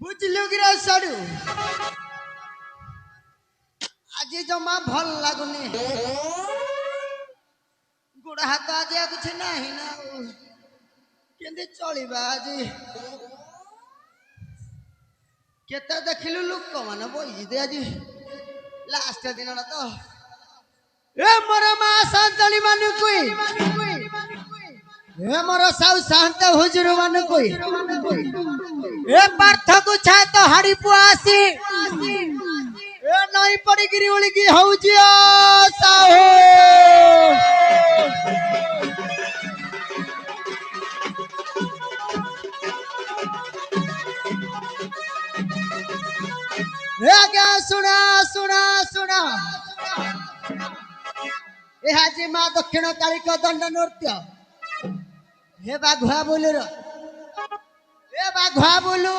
বুঝলু গিরা সাড়ু আজি জমা ভাল লাগুনি গোড় হাত আজি কিছু ନାହିଁ ନା କେମିତି ଚଳିବା ଆଜି କେତେ ଦେଖିଲୁ ଲୋକମାନେ ବଇଯିତେ ଆଜି ଲାଷ୍ଟ ଦିନଟା ତ ଏ ମୋର ମା ସାନ୍ତାଣୀ ମାନଙ୍କୁ ଏ ମୋର ସାଉ ଶାନ୍ତ ହୁଜୁର ମାନଙ୍କୁ ଏ ପାର୍ଥକୁ ଛାତ ହାଡି ପୁଅ ଆସି ଏ ନଈ ପଡିକିରି ଉଳିକି ହଉଛି ସାହୁ ଆଜ୍ଞା ଶୁଣା ଶୁଣା ଶୁଣା ଏହା ଯେ ମା ଦକ୍ଷିଣ କାଳିକ ଦଣ୍ଡ ନୃତ୍ୟ हे बाघुआ बोलू रो हे बाघुआ बोलू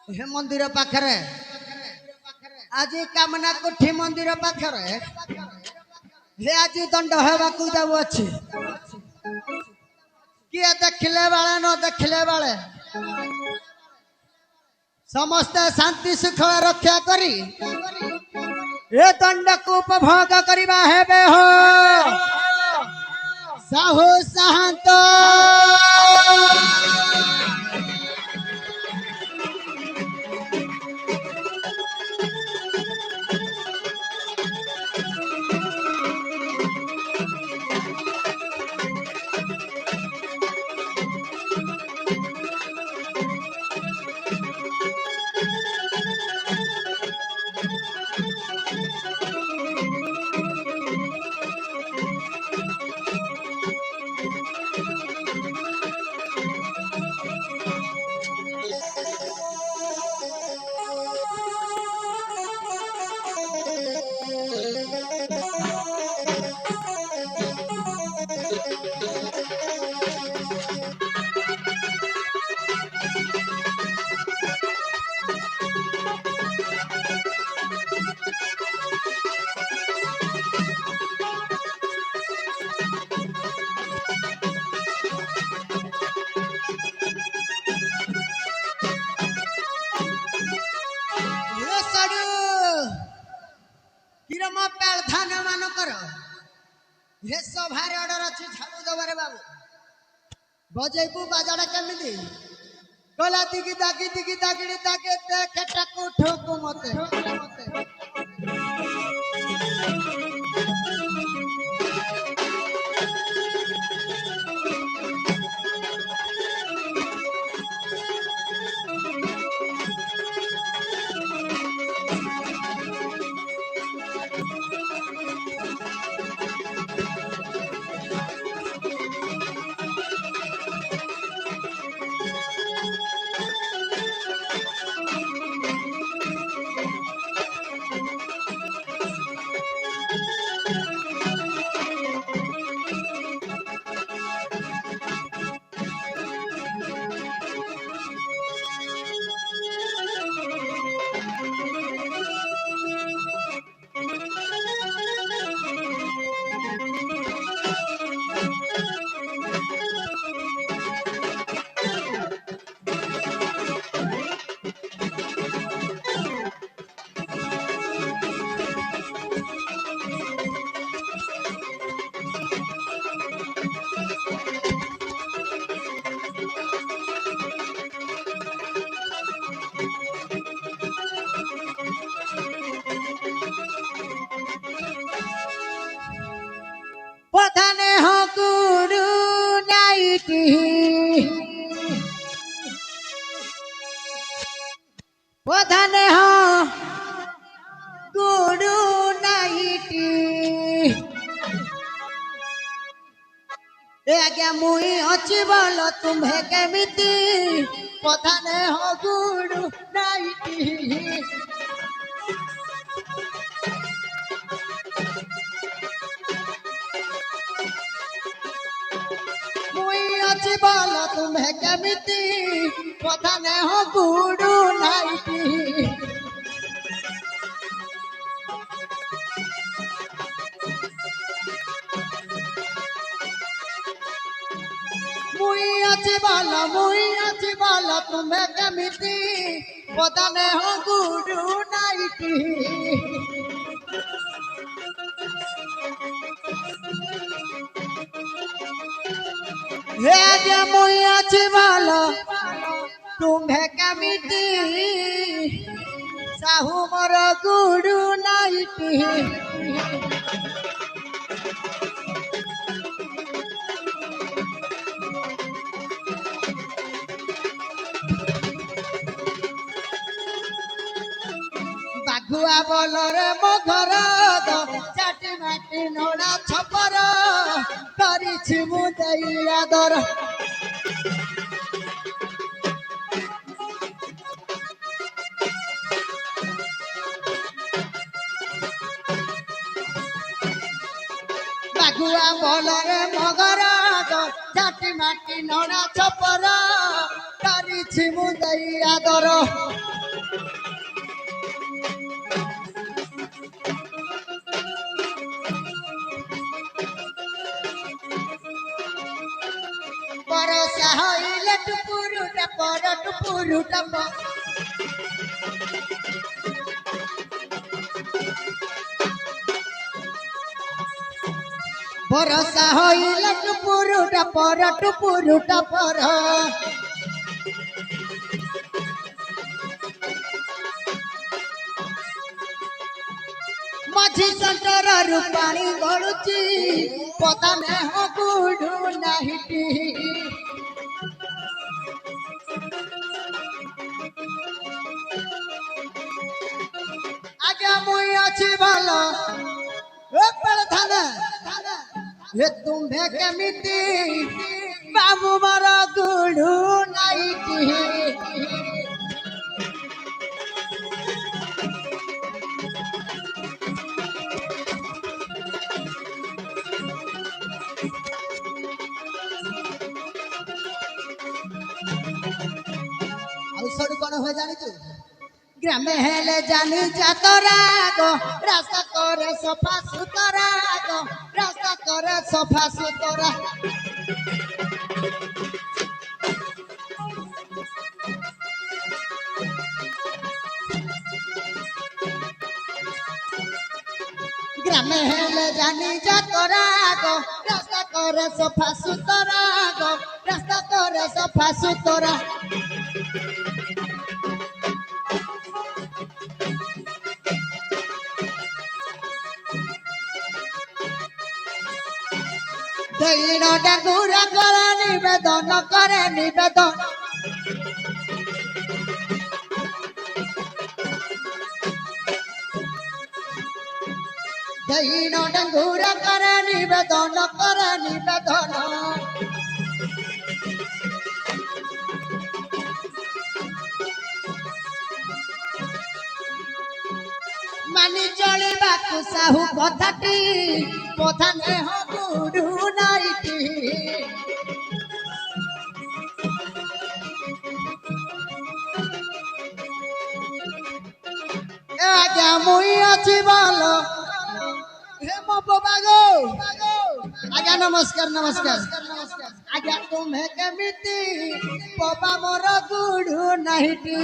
हे मंदिर पाखरे आज कामना कोठी मंदिर पाखरे हे आज दंड हेबा को जाऊ अछि किए देखले बाळे न देखले बाळे समस्त शांति सुख रक्षा करी ए दंड को उपभोग करिबा हेबे हो साहू साहंत किरमा पेल धान मान कर हे सभारे ऑर्डर अछि झाड़ू दबारे बाबू बजेबू बाजाड़ा केमिति गला दिगी दागी दागे देखे टाकू ठोकू मते पधाने हो गुरु नाइटी पधाने हो गुरु नाइटी ए आज्ञा मुई अछि बोल तुम्हे केमिति पधाने हो गुरु नाइटी बोल तुम्हें केमिति पता नहीं हो गुरु नाइटी मुई अच्छी बोल तुम्हें केमिति पदाने हो गुडू नाइटी हे आगे मुई अछि भालो तुम्हें केमिति साहू मोर गुडू नाइटी बाघुआ बोलरे मो घर चाटी माटी नोड़ा छपर करिछि मु दैया दर बाघुआ बोलरे मो घर चाटी माटी नोड़ा छपर करिछि मु दैया दर परसा हइले टुपुरुटा पर टुपुरुटा परसा हइले टुपुरुटा पर माझी संटर रूपाणी गळुची पदाने हो गुडू नाहिटी आगे मुई अछि भालो ए प्रधान हे तुम्हें केमिति बाबू मारा गुडू नाइटी ଆଉ ସଡୁ କଣ ହୁଏ ଜାଣିଛୁ ଗ୍ରାମେ ହେଲେ ଜାନି ଯାତରା ଗो ରାସ୍ତା করে সফা সুতরা গো রাস্তা করে সফা সুতরা গ্রামে হেলে জানি যাতরা গো রাস্তা করে সফা সুতরা গো রাস্তা করে সফা সুতরা দৈন ডাঙ্গুরা করে নিবেদন দৈন ডাঙ্গুরা করে নিবেদন মানি চলিବାକୁ ସାହୁ କଥାଟି ପ୍ରଧାନେ ହଁ ଗୁଡୁ ନାଇଟି ଆଜ୍ଞା ମୁଇ ଅଛି ଭଲ हे मो बाबा गो आज्ञा नमस्कार आज्ञा तुम्हें केमिति बाबा मोर गुडू नाहिटी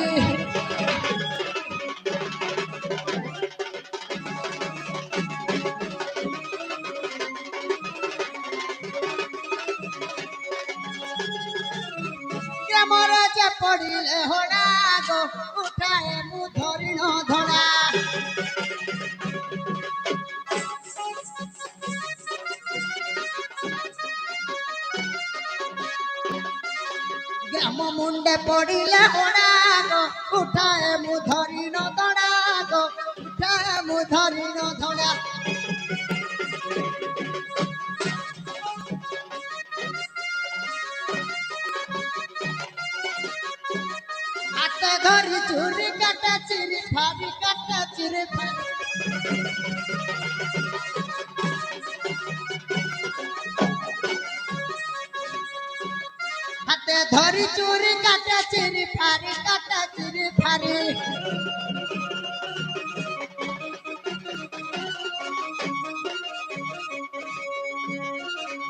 ग्रामर जे पड़िले होड़ा गो उठाए मु धरिण धड़ा ग्राम मुंडे पड़िले होड़ा गो उठाए मु धरिण धड़ा गो उठाए मु धरिण धड़ा हाथे धरी चूरी काटा चिरी फारी हाथे धरी चूरी काटा चिरी फारी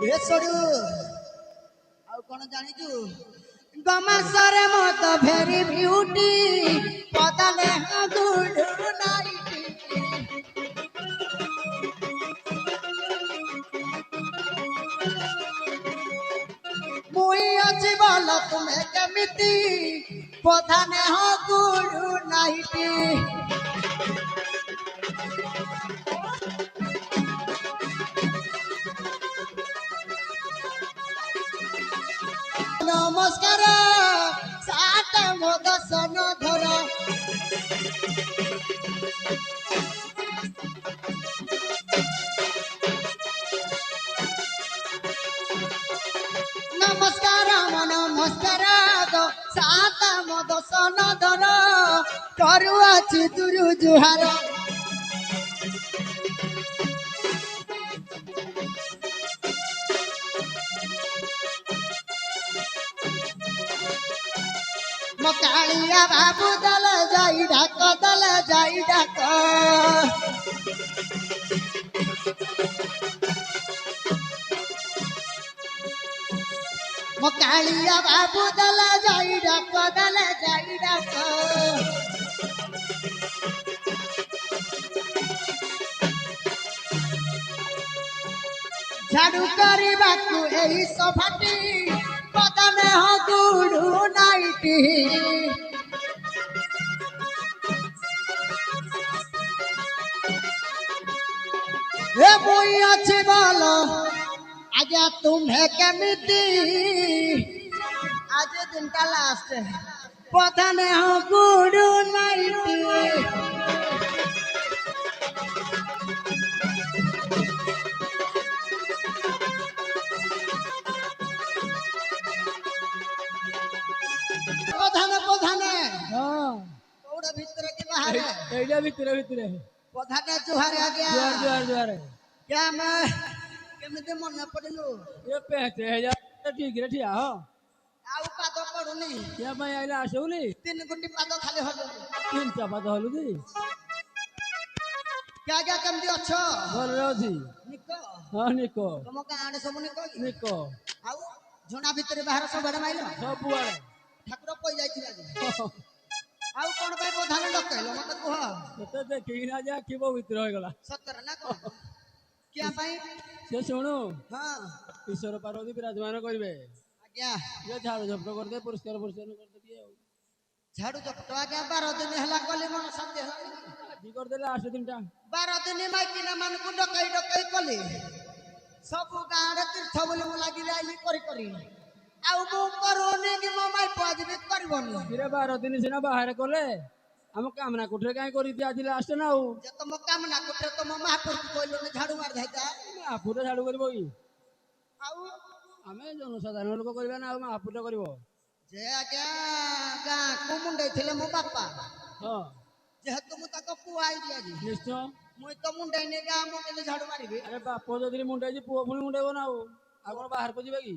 ए सडू ଆଉ କଣ ଜାଣିଛୁ Gamasare moto very beauty, podale gudu naiti. Mui achi bolo tume kemiti, podane gudu naiti. Namaskar, saate modo sono dhara. Namaskar, namaskar, do saate modo sono dhara. Karu achi duru juhara. Makalia babu dala jai dhaka dala jai dhaka. Makalia babu dala jai dhaka dala jai dhaka. ଝାଡୁ କରିବାକୁ ଏହି ସଭାଟି ପଦନେ ହଗୁଡୁ nightie ଏ ମୁଇ ଅଛି ଭଲ ଆଜ୍ଞା ତୁମେ କେମିତି ଆଜି ଦିନଟା ଲାଷ୍ଟ ପଦନେ ହଗୁଡୁ ନାଇଟି ପ୍ରଧାନ ପ୍ରଧାନ ହଁ କୋଉଟା ଭିତରେ କି ବାହାରେ ଏଇଟା ଭିତରେ ପ୍ରଧାନ ଜୁହାର ଆଜ୍ଞା ଜୁହାର क्या मैं କେମିତି ମନେ ପଡିଲୁ ଏ ପେଟେ ହେଇଯା ଠିକରେ ଠିଆ ହ ଆଉ ପାଦ ପଡୁନି କିଆ ପାଇଁ ଆଇଲା ଆସିବୁନି ତିନି ଗୋଟି ପାଦ ଖାଲି ହଲୁନି ତିନିଟା ପାଦ ହଲୁ କି क्या क्या କେମିତି ଅଛ ଭଲରେ ଅଛି ନିକ ହଁ ନିକ ତମ ଗାଁରେ ସବୁ ନିକ କି? ନିକ ଆଉ ଝୁଣା ଭିତରେ ବାହାର ସବୁଆଡେ ମାଇଲ ସବୁଆଡେ ଠାକୁର ପଇ ଯାଇଥିଲା ଆଜି ଆଉ କଣ ପାଇଁ ପ୍ରଧାନ ଡକେଇଲ ମତେ କୁହ ତତେ ଦେଖିକି ନା ଯା ଆଖି ପବିତ୍ର ହେଇଗଲା ସତରେ ନା କଣ କିଆ ପାଇଁ ସେ ଶୁଣୁ ହଁ ଈଶ୍ୱର ପାର୍ବତୀ ବିରାଜମାନ କରିବେ ଆଜ୍ଞା ଇଏ ଝାଡୁ ଝପଟ କରିଦେ ପରିଷ୍କାର ପରିଚ୍ଛନ୍ନ କରିଦେବି ଆଉ ଝାଡୁ ଚପଟ ଆଜ୍ଞା 12 ଦିନ ହେଲା କଲି ମନ ଶାନ୍ତି ହେଲାନି ଆଜି କରିଦେଲେ ଆଠ ଦିନଟା 12 ଦିନ ମାଇକିନା ମାନଙ୍କୁ ଡକେଇ କଲି ସବୁ ଗାଁରେ ତୀର୍ଥ ବୋଲି ମୁଁ ଲାଗି ଯାଇଲି କରି ଆଉ ମୁଁ କରୁନି କି ମୋ ମାଇ ପୁଅ ଆଜି ବି କରିବନି କିରେ 12 ଦିନ ସିନା ବାହାରେ କଲେ ଆମ କାମନା କୋଠରେ କାହିଁ କରିଦି ଆଜି ଲାଷ୍ଟ ନା ଆଉ ଯେ ତମ କାମନା କୋଠରେ ତମ ମହାପୁରକୁ କହିଲନି ଝାଡୁ ମାରି ଧାଇତା ମହାପୁର ଝାଡୁ କରିବ କି ଆଉ ଆମେ ଜନସାଧାରଣ ଲୋକ କରିବା ନା ଆଉ ମହାପୁର କରିବ ଯେ ଆଜ୍ଞା ଗାଁକୁ ମୁଣ୍ଡେଇଥିଲେ ମୋ ବାପା ହଁ ଯେହେତୁ ମୁଁ ତାଙ୍କ ପୁଅ ଆଇଲି ଆଜି ନିଶ୍ଚୟ ମୁଇଁ ତ ମୁଣ୍ଡେଇନି ଗାଁ ମୁଣ୍ଡେଇଲେ ଝାଡୁ ମାରିବି ଆରେ ବାପ ଯଦି ମୁଣ୍ଡେଇଛି ପୁଅ ପୁଣି ମୁଣ୍ଡେଇବ ନା ଆଉ କଣ ବାହାରକୁ ଯିବେ କି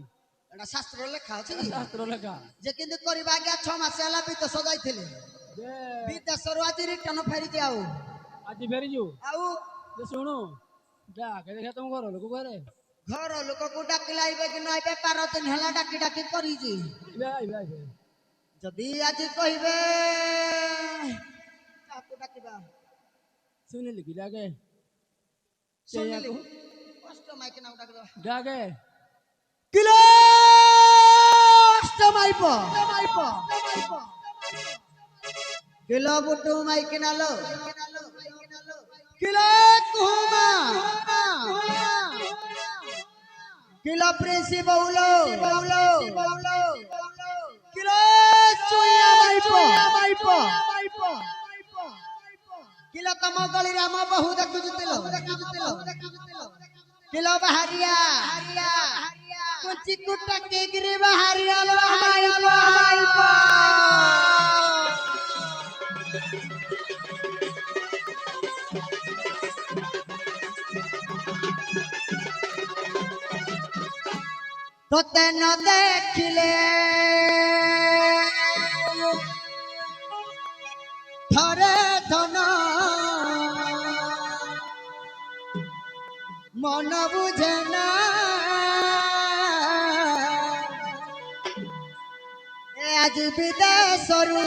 ଏଟା ଶାସ୍ତ୍ର ଲେଖା ଅଛି ଶାସ୍ତ୍ର ଲେଖା ଯେ କିନ୍ତୁ କରିବା ଆଜ୍ଞା 6 ମାସ ହେଲା ବିଦେଶ ଯାଇଥିଲେ ଯେ ବିଦେଶରୁ ଆଜି ରିଟର୍ନ ଫେରିଛି ଆଉ ଆଜି ଫେରିଛୁ ଆଉ ଯେ ଶୁଣୁ ଡାକେ ଦେଖିଆ ତମ ଘର ଲୋକ ଘରେ ଘର ଲୋକକୁ ଡାକିଲା ଆଇବେ କି ନ ଆଇବେ 12 ଦିନ ହେଲା ଡାକି କରିଛି ଆଇବେ ଯଦି ଆଜି କହିବେ କାହାକୁ ଡାକିବା ଶୁଣିଲି କି ଡାକେ ଶୁଣିଲି କଷ୍ଟ ମାଇକିନା ଡାକିବା ଡାକେ କିଲୋ ଅଷ୍ଟମାଇପ କିଲୋ ବୁଟୁ ମାଇକିନା लो किलो कुहुमा किलो प्रिंसी बहुलो किलो चुइया माइपो किलो तम गली राम बहु देखुजुतिलो किलो बाहरिया कुची कुटा के गिरी बाहरिया लो माइपो तोते न देखिले थरे धन मन बुझे ना আজি বিদেশରୁ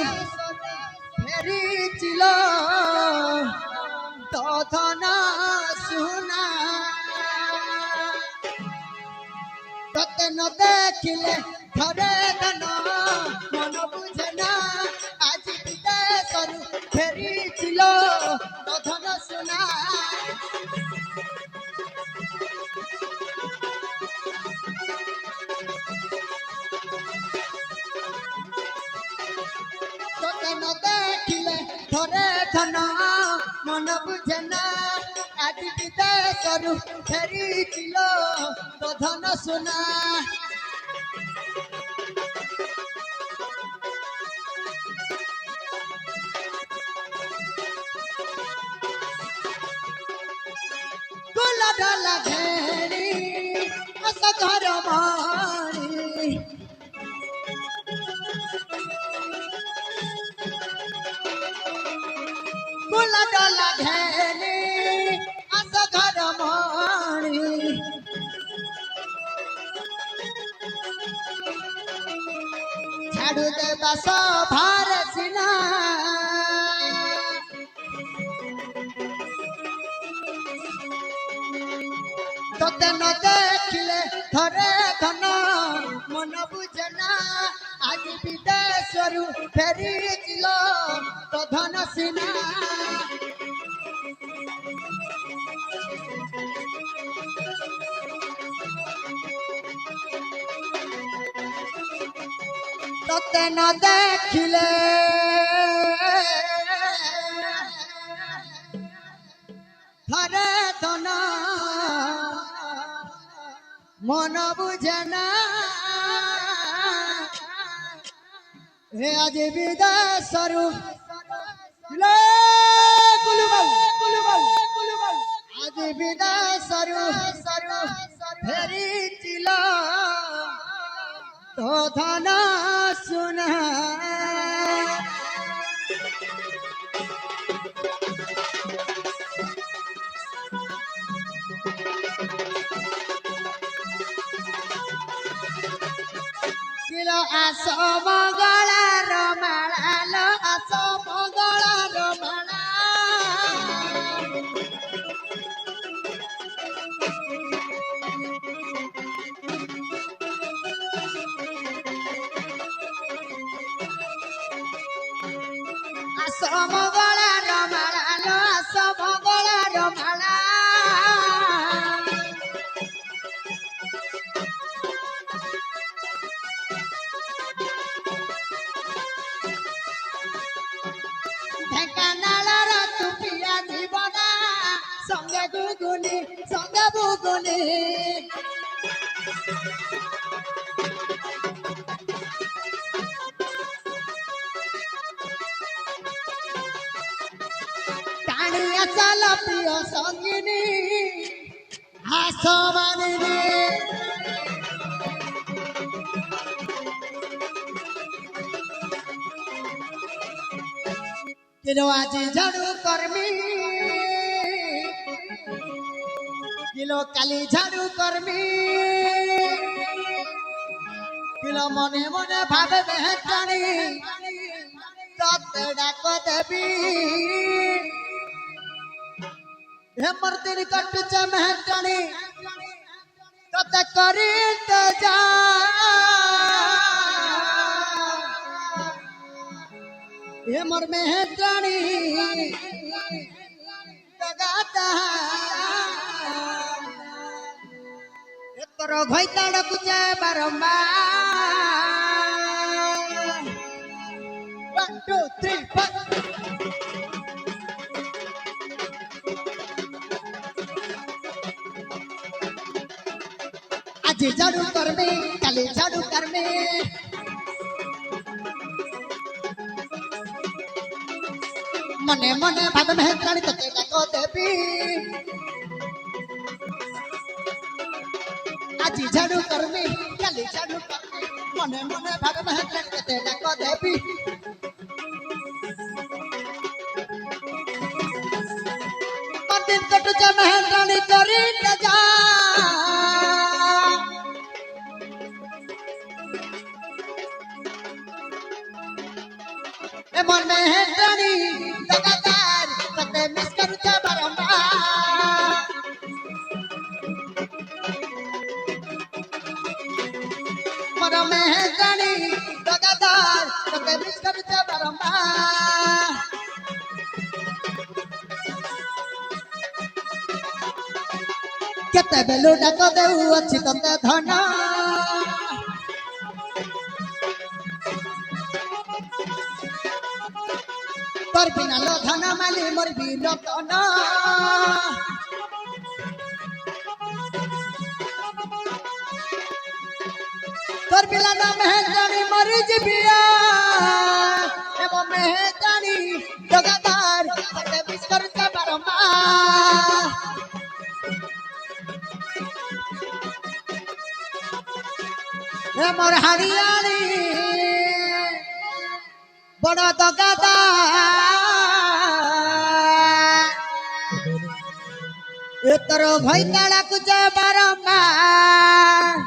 ফেৰিছিল তধন সুনা ততে নদেখিলে ধরে ধন মন বুঝে না আজি বিদেশରୁ ফেরিছিল তধন সুনা তোতে ন দেখিলে ধরে ধন মন বুঝে না আজ বিদেশରୁ ফেরিছিল তো ধন সোনা গোলা ডালা ঘেরি আস ঘর মারি গোলা ডালা ঘেরি আস ঘর মারি ছাড়ু দেবা সভার সিনা তোতে ন দেখিলে ধরে ধন মন বুঝে না আজ বিদেশରୁ ফেরিছিল তো ধন সিনা তোতে ন দেখিলে ধরে ধন মন বুঝে না হে আজ বিদেশରୁ আজ বিদেশରୁ ফেরিছিল তো ধন সুনা কিলো আস মঙ্গলার মালা লো আস মঙ্গলার মালা আস মঙ্গলার মালা লো আস মঙ্গলার মালা ঢেঙ্কানালার তুপিয়া জীবনা সঙ্গে গুগুনি সঙ্গে বুগুনি টানিয়া চাল প্রিয় সঙ্গিনী হাস মানিনী কিলো আজি ঝাড়ু কর্মী কিলো কালি ঝাড়ু কর্মী কিলো মনে মনে ভাবে বেহটানি ততে ডাক দেবী হেমর দিন কটুছে মেহটানি ততে করিতে যা হেমর মেহটানি গাতা তোর ঘইতা ডাকুছে বারম্বার 1 2 3 4 আজি ঝাড়ু করবে কালি ঝাড়ু করবে মনে মনে ভাবে মেহরানি তোকে ডাক দেবী আজি ঝাড়ু করবে কালি ঝাড়ু করবে মনে মনে ভাবে মেহরানি তোকে ডাক দেবী দিন কটুছে মেহরানি করিতে যা ए मन में है रानी लगातार तते मिस करूचा बारंबार मन में है रानी लगातार तते मिस करूचा बारंबार केते बेलु डाक देउ अछि तते धन तोर बिना लो धन माली मोर भी रतन तोर बिना ना मेहजानी मरी जिबिया एवं मेहजानी लगातार तते मिस करूचा बारंबार ए मोर हरियाणी बड़ा लगातार ए तोर भाई ताला कुछ बारंबार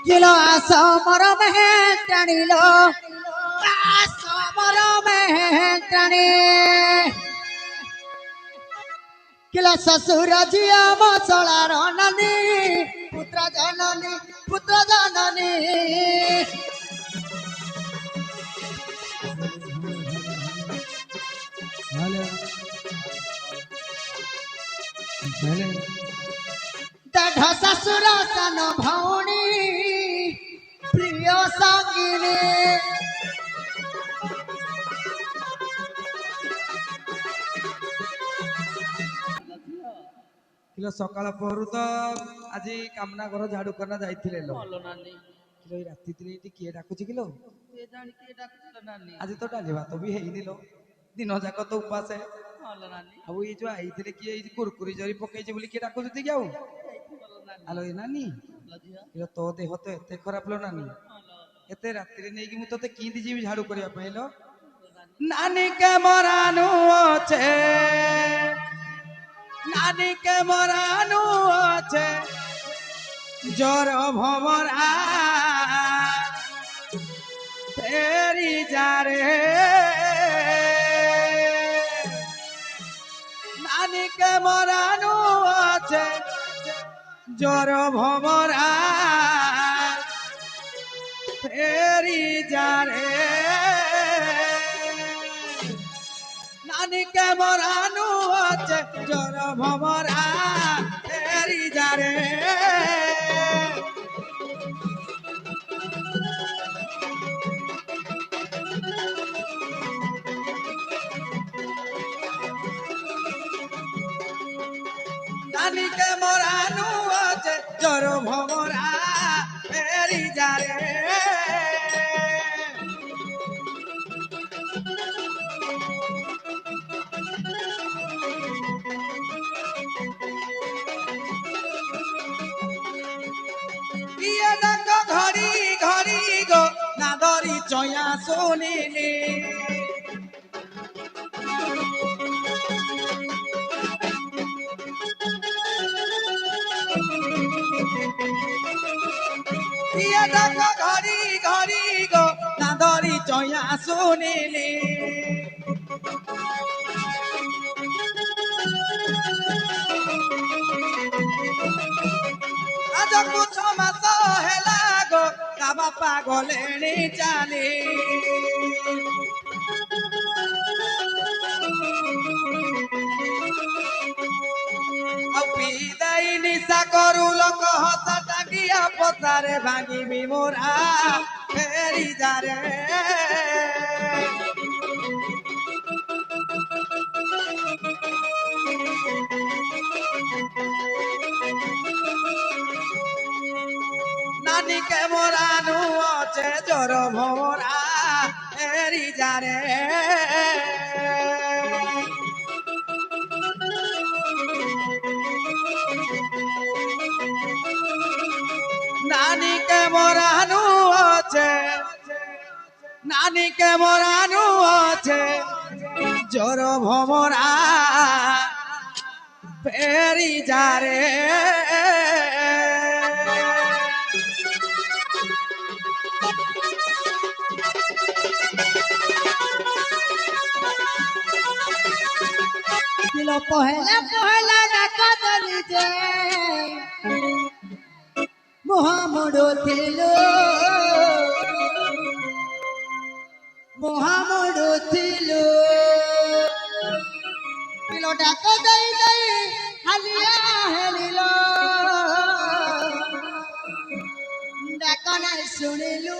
किलो आसो मोर मेहजानी लो आसो मोर मेहजानी किला ससुर जिया मसलार नानी पुत्र जननी देढ़ ससुर सन भौणी प्रिय संगिनी କିଲୋ ସକାଳ ପହରୁ ତ ଆଜି କାମନା ଘର ଝାଡୁ କରନା ଯାଇଥିଲେ ଲୋ ଭଲ ନାନୀ କିଲୋ ଏଇ ରାତି ଦିନ ଏଠି କିଏ ଡାକୁଛି କିଲୋ କିଏ ଜାଣି କିଏ ଡାକୁଥିଲା ନାନୀ ଆଜି ତ ଡାଲି ଭାତ ବି ହେଇନି ଲୋ ଦିନ ଯାକ ତ ଉପାସ ଭଲ ନାନୀ ଆଉ ଏଇ ଯୋଉ ଆଇଥିଲେ କିଏ ଏଇ କୁରକୁରି ଜରି ପକେଇଛି ବୋଲି କିଏ ଡାକୁଛନ୍ତି କି ଆଉ ଭଲ ନାନୀ ଆଲୋ ଏ ନାନୀ ଭଲ ଝିଅ କିଲୋ ତୋ ଦେହ ତ ଏତେ ଖରାପ ଲୋ ନାନୀ ଭଲ ଏତେ ରାତିରେ ନେଇକି ମୁଁ ତତେ କେମିତି ଯିବି ଝାଡୁ କରିବା ପାଇଁ ଲୋ ନାନୀ ନାନୀ କେ ମରାନୁ ଅଛେ नानी के मरानु আছে জর ভমরা ফেরি যারে নানি কে মরানু আছে জর ভমরা ফেরি যারে নানি কে মরানু আছে জর ভমরা ফেরি যারে নানি কে মরানু আছে জর ভমরা ফেরি যারে ইয়ে ডাক ঘড়ি ঘড়ি গো না ধরি চয়া শুনিলি ইয়ে ডাক ঘড়ি ঘড়ি গো না ধরি চয়া শুনিলি আজକୁ 6 ମାସ ହେଲା ଗୋ ତା ବାପା ଗଲେଣି ଚାଲି ଆଉ ପିଦାଇ ନିଶା କରୁ ଲୋକ ହତା ଟାଙ୍ଗିଆ ପତାରେ ଭାଙ୍ଗିବି ମୋରା ଫେରି ଯାରେ নানি কে মরানু আছে জর ভমরা ফেরি যারে নানি কে মরানু আছে নানি কে মরানু আছে জর ভমরা ফেরি যারে ପହେଲା ପହେଲା ଡାକ ଦେଲି ଯେ ମୁହଁ ମୁଡୁଥିଲୁ ମୁହଁ ମୁଡୁଥିଲୁ ପିଲ ଡାକ ଦେଇ ଦେଇ ହାଲିଆ ହେଲିଲ ଡାକ ନାଇଁ ଶୁଣିଲୁ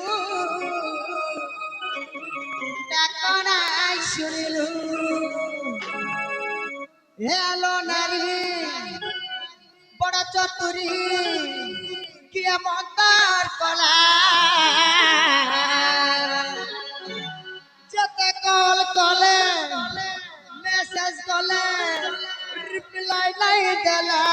ଡାକ ନାଇଁ ଶୁଣିଲୁ हे आलो नारी बड़ा चतुरी किए मंतर कला जते कॉल कले मैसेज कले रिप्लाई नहीं देला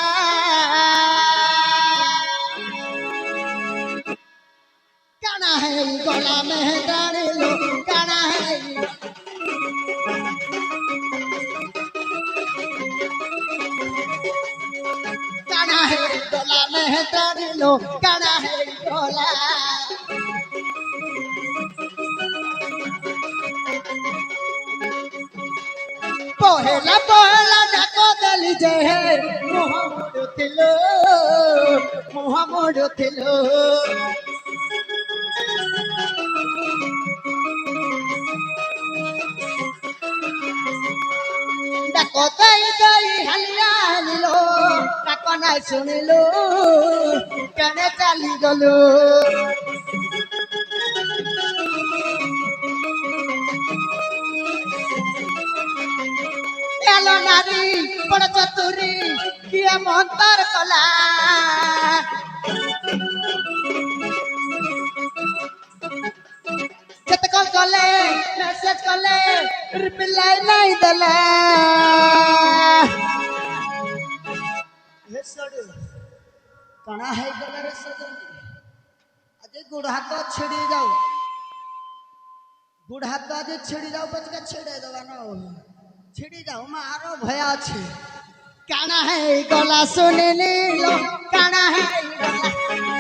काना है गला में गाड़ी लो काना है काना है गला में गाड़ी लो काना है गला पहला पहला डाको दली जे मोहम्मद थिलो डाको दई दई हलिया हलिलो डाको ना सुनिलो कने चली गलो आलो नारी बड़ चतुरी किए मंतर कला जत कॉल कले मैसेज कले रिप्लाई नहीं देला हे सडू कणा है गला रे सजन अजे गुड़ हाथ छिड़ी जाऊ गुड़ हाथ आज छिड़ी जाऊ बच के छिड़े देवा न छिड़ी जाऊ मारो भय अच्छे काना है गला सुनिली लो काना है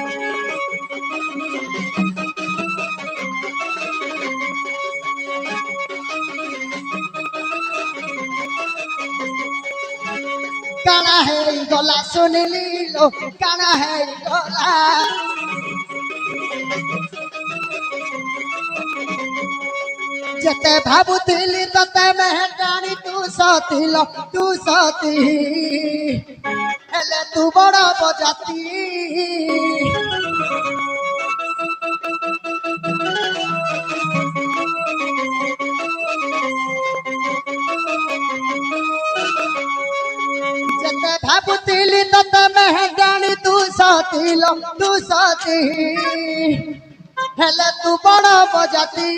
काना है गला सुनिली लो काना है गला जते भाबुथिली तते मेहटानी तू सती हेले तू बड़ बजाती जते भाबुथिली तते मेहटानी तू सती हेले तू बड़ बजाती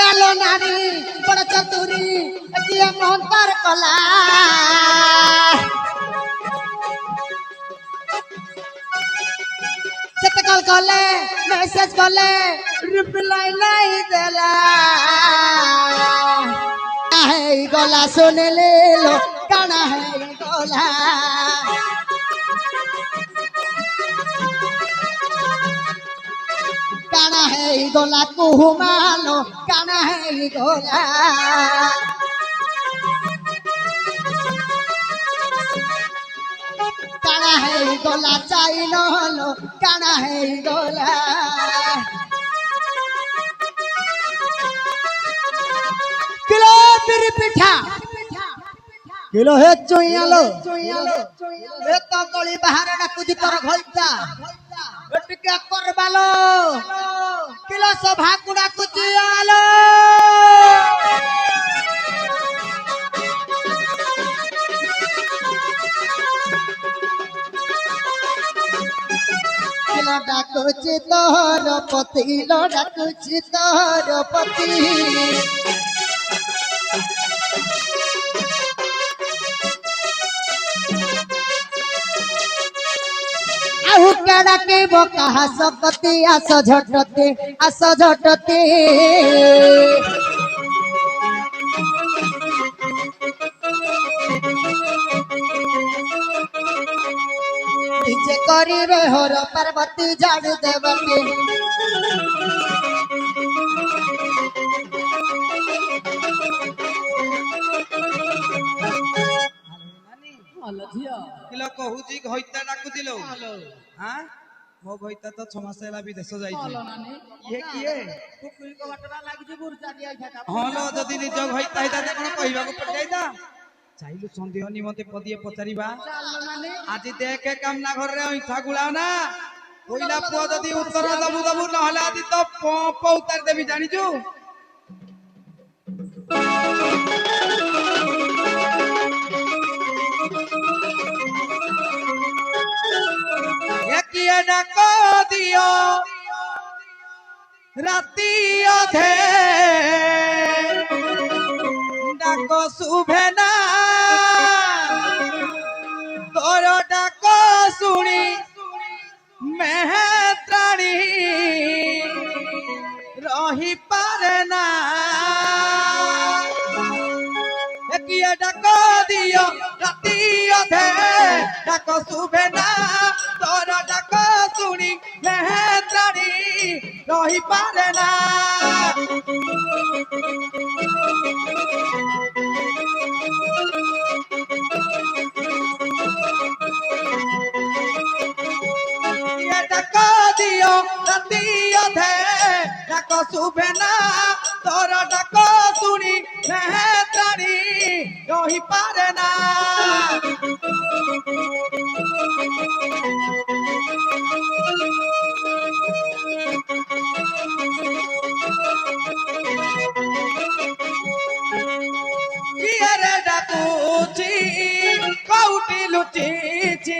एलो नारी बड़ चतुरी किए मंतर कला जते कॉल कले मैसेज कले रिप्लाई नहीं देला है गला सुन ले लो काना है गला काना है गला कुहुमालो काना है गला काना है गला चाइनो लो काना है गला किलो पिरी पिठा किलो हे चोइयालो हे तो गली बाहर डाकुदी पर घइता टिके करबालो किलो सभा कुडा कुचियालो किलो डाकुची तोर पति लो डाकुची तोर पति आहु केड़ा के बोका हसपति आस झटते ନିଜେ କରିବେ ହର ପାର୍ବତୀ ଝାଡୁ ଦେବତୀ ଭଲ ଝିଅ କିଲୋ କହୁଛି ଘଇତା ଡାକୁଥିଲ ହାଁ ମୋ ଘଇତା ତ 6 ମାସ ହେଲା ବିଦେଶ ଯାଇଛି ଭଲ ନାନୀ ଇଏ କିଏ କୁକୁରୀ କବାଟଟା ଲାଗିଛି ବୁର୍ଜା ଦିଆଇଥା ହଁ ଲୋ ଯଦି ନିଜ ଘଇତା ହେଇଥାନ୍ତା କଣ କହିବାକୁ ପଡିଯାଇତା ଚାଇଲୁ ସନ୍ଦେହ ନିମନ୍ତେ ପଦିଏ ପଚାରିବା ଚାଲ ନାନୀ ଆଜି ଦେଖେ କାମନା ଘରରେ ଅଇଁଠା ଗୁଳାଅ ନା କହିଲା ପୁଅ ଯଦି ଉତ୍ତର ଦବୁ ଦବୁ ନହେଲେ ଆଜି ତ ପମ୍ପ ଉତାରି ଦେବି ଜାଣିଛୁ ଏ କିଏ ଡାକ ଦିଅ ରାତି ଅଧେ ଡାକ ଶୁଭେ ନା ତୋର ଡାକ ଶୁଣି ମେହେତ୍ରାଣୀ ରହିପାରେ ନା ଏ କିଏ ଡାକ ଦିଅ ରାତି ଅଧେ ଡାକ ଶୁଭେ ନା ତୋର ଡାକ ଶୁଣି ମେହେତ୍ରାଣୀ ରହିପାରେ ନା କିଏ ଡାକ ଦିଅ ରାତି ଅଧେ ଡାକ ଶୁଭେ ନା ତୋର ଡାକ ଶୁଣି ମେହେତ୍ରାଣୀ ରହିପାରେ ନା କିଏ ରେ ଡାକୁଛି କୋଉଠି ଲୁଚିଛି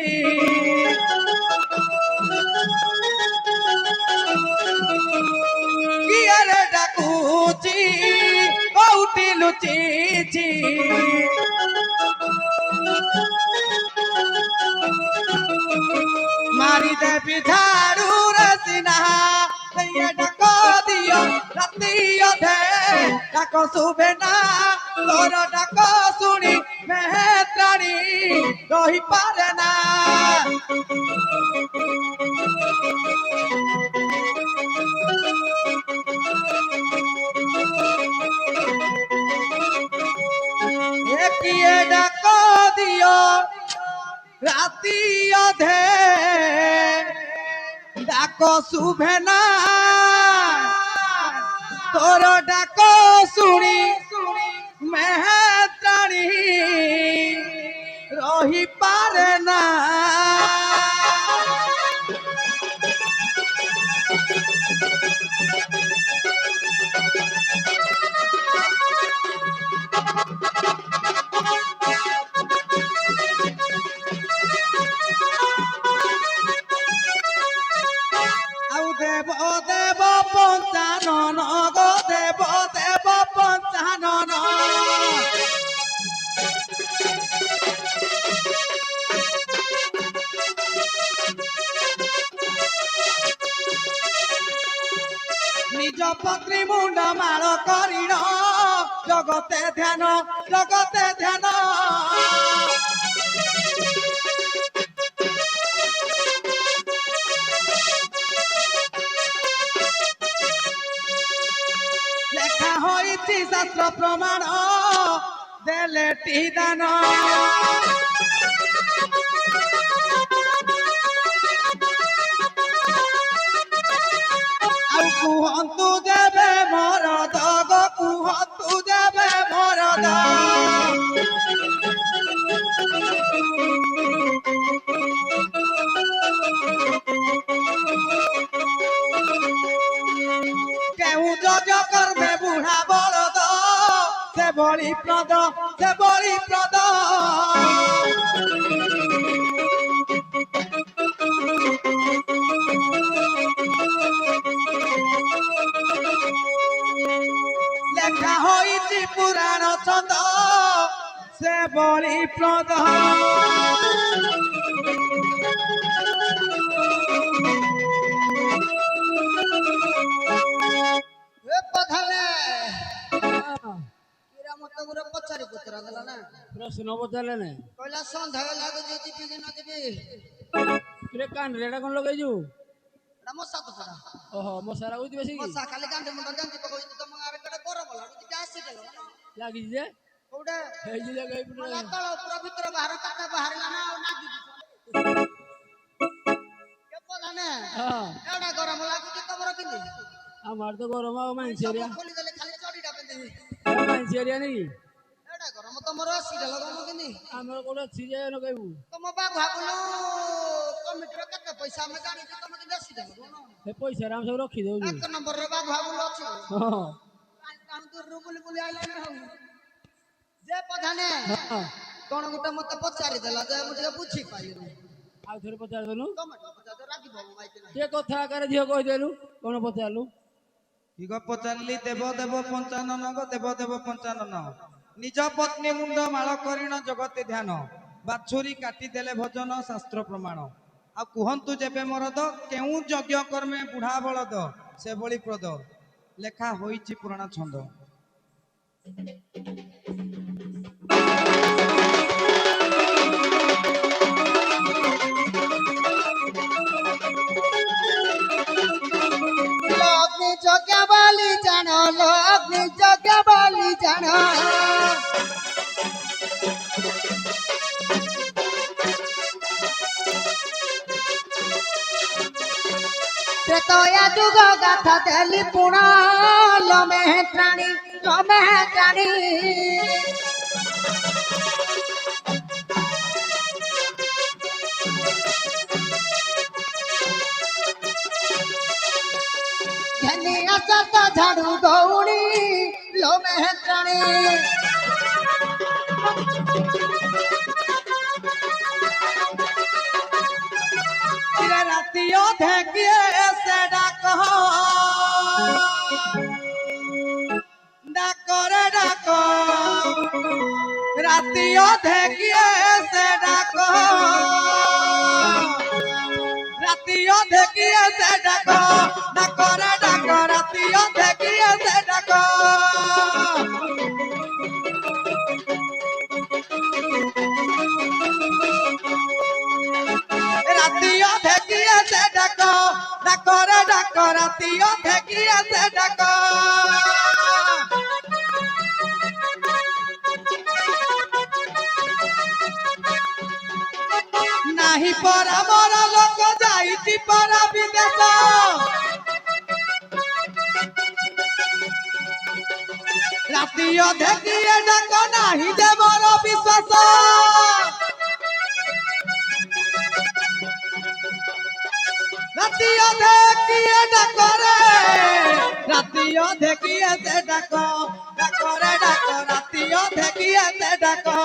କିଏ ରେ ଡାକୁଛି କୋଉଠି ଲୁଚିଛି ମାରିଦେବି ଝାଡୁରେ ସିନା ଇଏ ଡାକ ଦିଅ ରାତି ଅଧେ ଡାକ ଶୁଭେ ନା ତୋର ଡାକ ଶୁଣି ମେହେତ୍ରାଣୀ ରହିପାରେ ନା ଏ କିଏ ଡାକ ଦିଅ ରାତି ଅଧେ ডাক শুভে না তোর ডাক শুনি মেহেত্রাণী রহিপারে না ଆଉ ଦେବ ଦେବ ପଞ୍ଚାନନ গো দেব দেব পঞ্চানন নিজ পত্নী মুন্ড মাଳ করিণ জগতে ধ্যান লেখা হয়েছি শাস্ত্র প্রমাণ দেলে টি দান ଆଉ କୁହନ୍ତୁ ଯେବେ ମରଦ ଗୋ କୁହନ୍ତୁ ଯେବେ ମରଦ କେଉଁ ଯଜ କର୍ମେ ବୁଢା ବଳଦ ସେ ବଳି ପ୍ରଦ লেখা হয়েছি পুরাণ ছন্দ সে বলি প্রদ ଏ ପଧାଲେ କିରା ମତେ ଗୁରେ ପଚାରି ପୁତରା ଦେଲା ନା ପ୍ରଶ୍ନ ପଚାରିଲେ କହିଲା ସନ୍ଧ୍ୟା ଲାଗୁ ଯିବି କି ନ ଯିବି କିରେ କାନରେ ଏଟା କଣ ଲଗେଇଛୁ? ଏଟା ମଶା ତ ପରା ଓହୋ ମଶା ଲାଗୁଛି ବେଶୀ କି? ମଶା ଖାଲି ଗାଣ୍ଡି ମୁଣ୍ଡ ଗାଣ୍ଡି ପକଉଛି ତମ ଗାଁରେ କେଟେ ଗରମ ଲାଗୁଛି ଗ୍ୟାସ ସିଟେଲ ଲାଗିଛି ଯେ କୋଉଟା ହେଇଛି ଲଗେଇ ପୁରା ମାନେ ତଳ ଉପର ଭିତର ବାହାର କାଟା ବାହାରିଲା ନା ଆଉ ନାଗିଛି କେ ପଧାନେ ହଁ ଏଟା ଗରମ ଲାଗୁଛି ତମର କେମିତି ଆମର ତ ଗରମ ଆଉ ମାଇଁସି ସବୁ ଏରିଆ ଖୋଲିଦେଲେ ଖାଲି ଚଡ଼ିଟା ପିନ୍ଧିବି ମାଇଁସି ଏରିଆ ନାଇଁ ଏଟା ଗରମ ତମର ସିଟେଲ ଗରମ କେମିତି ଆମର କୋଉଠି ଅଛି ଯେ ଲଗେଇବୁ ତମ ବା ଭାବୁନୁ କମିଟିର କେତେ ପଇସା ଆମେ ଜାଣିଛୁ ତମେ କିନ୍ତୁ ସିଟେଲ କଣ ସେ ପଇସାରେ ଆମେ ସବୁ ରଖିଦଉଛୁ। ଏକ ନମ୍ବରରେ ବା ଭାବୁନୁ ଅଛି ହଁ କାହିଁ ଦୂରରୁ ବୁଲି ବୁଲି ଆଇଲାଣି ହଉ ଯେ ପଧାନେ ହଁ କଣ ଗୋଟେ ମତେ ପଚାରିଦେଲା ଯେ ମୁଁ ଟିକେ ବୁଝିପାରିଲିନି ଆଉ ଥରେ ପଚାରିଦେଲୁ ତମେ ଟିକେ ପଚାରିଦ ରାଗିବ ମୋ ମାଇକି ନାହିଁ ଟିକେ କଥା ଆକାରରେ ଝିଅ କହିଦେଲୁ କଣ ପଚାରିଲୁ? ଠିକ ପଚାରିଲି ଦେବ ଦେବ ପଞ୍ଚାନନ ଦେବ ଦେବ ପଞ୍ଚାନନ ନିଜ ପତ୍ନୀ ମୁଣ୍ଡ ମାଳ କରିଣ ଜଗତେ ଧ୍ୟାନ ବାଛୁରୀ କାଟିଦେଲେ ଭଜନ ଶାସ୍ତ୍ର ପ୍ରମାଣ ଆଉ କୁହନ୍ତୁ ଯେବେ ମରଦ କେଉଁ ଯଜ୍ଞ କର୍ମେ ବୁଢା ବଳଦ ସେଭଳି ପ୍ରଦ ଲେଖା ହୋଇଛି ପୁରାଣ ଛନ୍ଦ। ଅଗ୍ନି ଯଜ୍ଞ ବୋଲି ଜାଣ ଅଗ୍ନି ଯଜ୍ଞ ବୋଲି ଜାଣ ତ୍ରେତୟା ଯୁଗ ଗାଥା ଦେଲି ପୁଣ ଲମେହେଟ୍ରାଣୀ ଲମେହେଟ୍ରାଣୀ ଘେନି ଆସତ ଝାଡୁ ଦଉଡ଼ି ଲମେହେଟ୍ରାଣୀ ରାତି ଅଧେ କିଏ ସେ ଡାକ ଡାକରେ ଡାକ ରାତି ଅଧେ କିଏ ସେ ଡାକ ରାତି ଅଧେ କିଏ ସେ ଡାକ ଡାକରେ ଡାକ ରାତି ଅଧେ କିଏ ସେ ଡାକ ରାତି ଅଧେ କିଏ ସେ ଡାକ ଡାକରେ ଡାକ ରାତି ଅଧେ କିଏ ସେ ଡାକ ନାହିଁ ପରା ମୋର ଲୋକ ଯାଇଛି ପରା ବିଦେଶ ରାତି ଅଧେ କିଏ ଡାକ ନାହିଁ ଯେ ମୋର ବିଶ୍ୱାସ ରାତି ଅଧେ କିଏ ଡାକରେ ରାତି ଅଧେ କିଏ ସେ ଡାକ ଡାକରେ ଡାକ ରାତି ଅଧେ କିଏ ସେ ଡାକ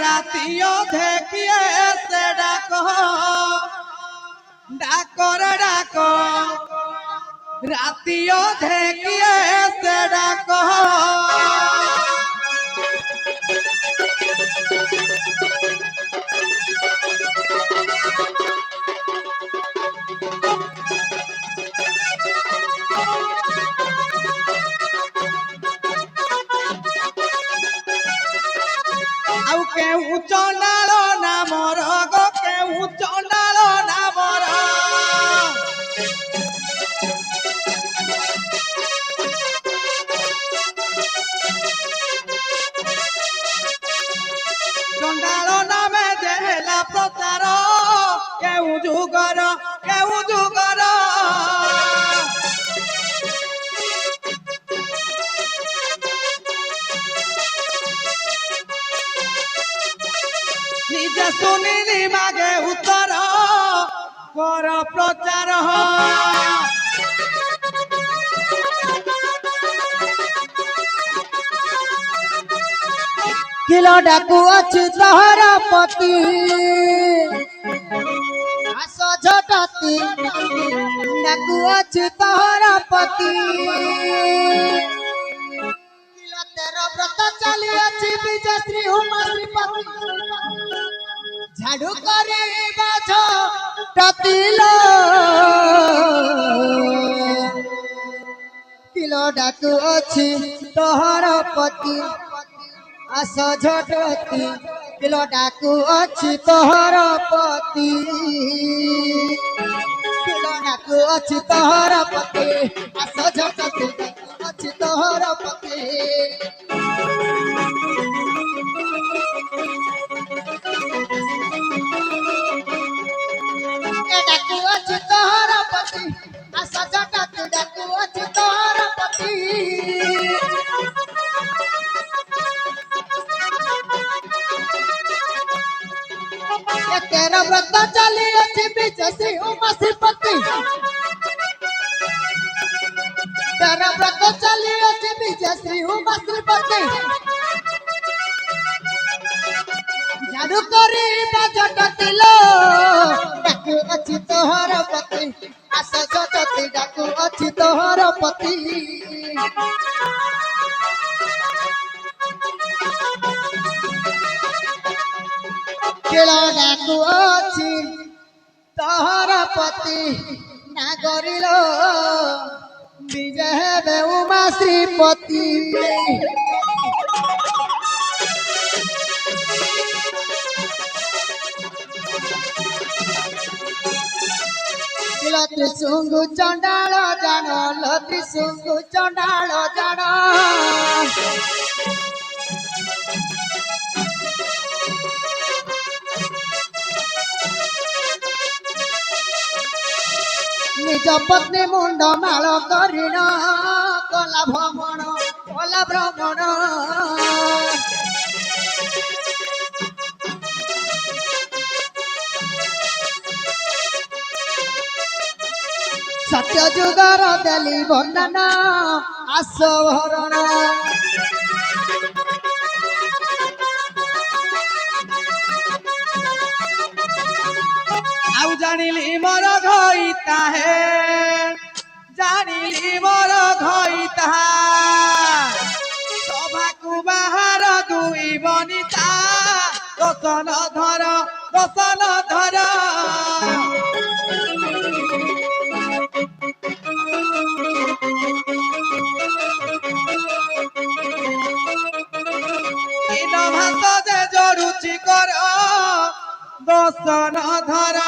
ରାତି ଅଧେ କିଏ ସେ ଡାକ ଡାକରେ ଡାକ ରାତି ଅଧେ କିଏ ସେ ଡାକ ଆଉ କେଉଁ ଚଣ୍ଡାଳ ନାମର ଗୋ କେଉଁ ଚଣ୍ଡାଳ ନାମର ଚଣ୍ଡାଳ ନାମେ ଯେ ହେଲା ପ୍ରଚାର କେଉଁ ଯୁଗର ନିଜେ ଶୁଣିଲି ମାଗେ ଉତ୍ତର କର ପ୍ରଚାର କିଲୋ ଡାକୁ ଅଛି ତହର ପତି ଆସ ଝଟତି ଡାକୁ ଅଛି ତହର ପତି କିଲୋ ତେର ବ୍ରତ ଚାଲି ଅଛି ବିଜଶ୍ରୀ ହୁମଶ୍ରୀ ପତି ଝାଡୁ କରିବା ଝଟତିଲ କିଲୋ ଡାକୁ ଅଛି ତୋହର ପତି ଆସ ଝଟତି କିଲୋ ଡାକୁ ଅଛି ତୋହର ପତି କିଲୋ ଡାକୁ ଅଛି ତୋହର ପତି ଆସ ଝଟତି ଡାକୁ ଅଛି ତୋହର ପତି ଏ ଡାକୁ ଅଛି ତୋହର ପତି ଆସ ଝଟତି ଡାକୁ ଅଛି ତୋହର ପତି तेरा व्रत चली अच्छी बीजसी उमा श्रीपति तेरा व्रत चली अच्छी बीजसी उमा श्रीपति झाड़ू करी बजट दिलो डाकू अच्छी तोहर पति आस जटती डाकू अच्छी तोहर पति किलो डाकू अच्छी तोहर पति ना गरिलो विजय हेबे उमा श्रीपति लती सुंगु चंडाल जान लती सुंगु चंडाल जान निज पत्नी मुंड माल करिण कला भ्रमण कला भ्रमण सत्य जुगर देली बंदना आस भरण आउ जानिली मोर घइता हे जानिली मोर घइता सभाकु बाहर दुई बनिता रसन धर इन भात जे जरुची कर दसन धर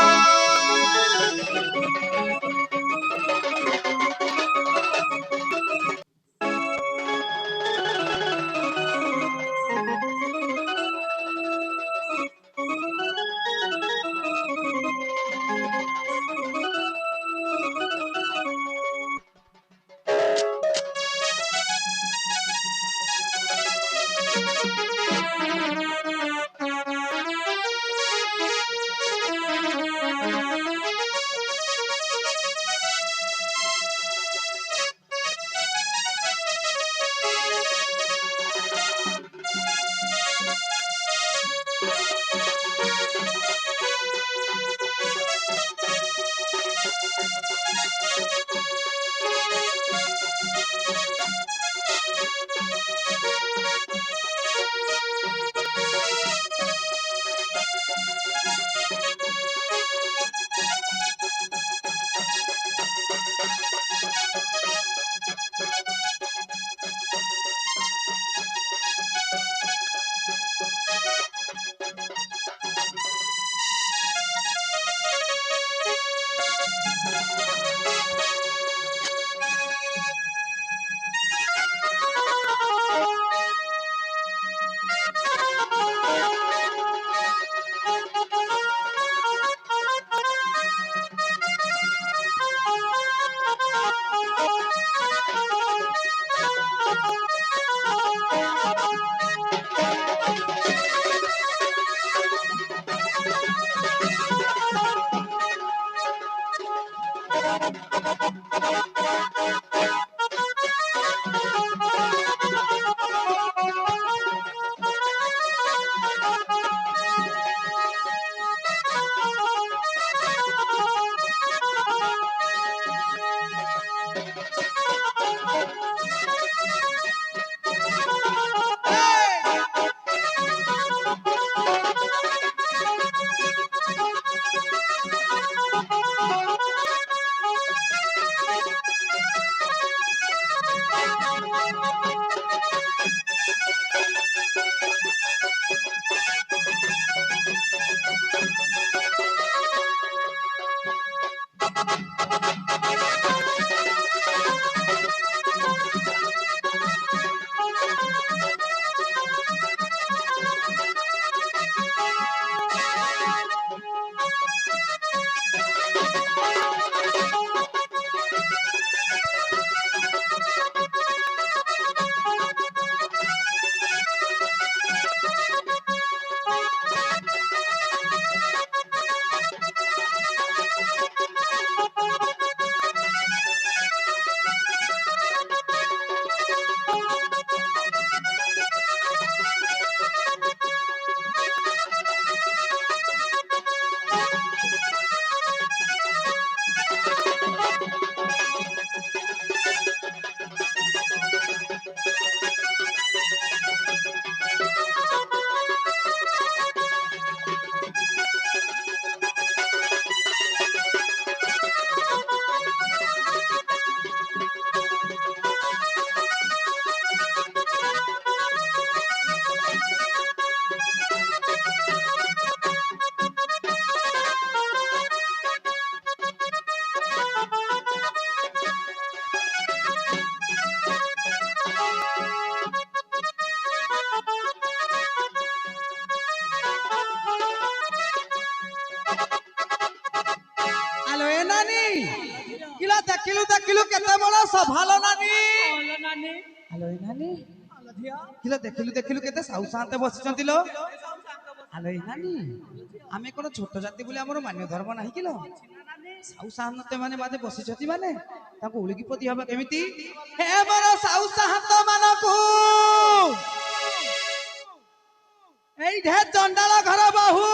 ଦେଖିଲୁ ଦେଖିଲୁ କେତେ ବଡ ସଭାଲ ନାନୀ ନାନୀ ଆଲୋ ଏଇ ନାନୀ କିଲୋ ଦେଖିଲୁ ଦେଖିଲୁ କେତେ ସାହୁ ସାନ୍ତେ ବସିଛନ୍ତି ଲୋ ଆଲୋ ଏଇ ନାନୀ ଆମେ କଣ ଛୋଟ ଜାତି ବୋଲି ଆମର ମାନ୍ୟ ଧର୍ମ ନାହିଁ କିଲୋ ସାହୁ ସାନ୍ତେ ମାନେ ବାଦେ ବସିଛନ୍ତି ମାନେ ତାଙ୍କୁ ଉଳିକି ପୋତି ହବ କେମିତି ହେ ମୋର ସାହୁ ସାନ୍ତ ମାନଙ୍କୁ ଏଇଠେ ଚଣ୍ଡାଳ ଘର ବହୁ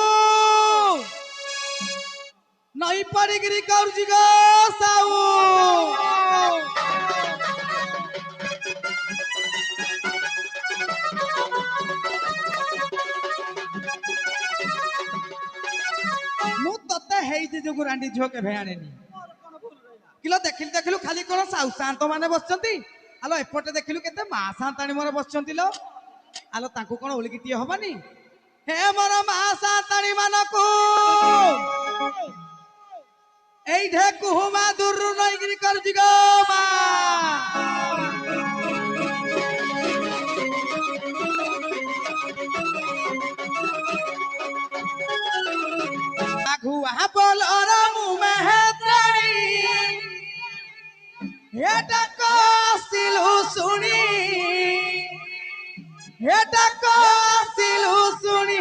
ନଈ ପଡ଼ିକିରି କରୁଛି ଗୋ ସାଉ ମୁଁ ତତେ ହେଇଛି ଯୋଗୁ ରାଣ୍ଡି ଝିଅ କେଭେ ଆଣେନି କିଲୋ ଦେଖିଲୁ ଦେଖିଲୁ ଖାଲି କଣ ସାଉ ସାନ୍ତ ମାନେ ବସିଛନ୍ତି ଆଲୋ ଏପଟେ ଦେଖିଲୁ କେତେ ମା ସାନ୍ତାଣୀ ମୋର ବସିଛନ୍ତି ଲୋ ଆଲୋ ତାଙ୍କୁ କଣ ଓଳିକିଟିଏ ହବନି ହେ ମୋର ମା ସାନ୍ତାଣୀ ମାନଙ୍କୁ ଏଇଠେ କୁହୁମା ଦୂରରୁ ନଇକିରି କରୁଛି ଗୋ ମା ଆଘୁଆ ବୋଲର ମୁଁ ମେହେତ୍ରାଣୀ এটা কসিলু শুনি এটা কসিলু শুনি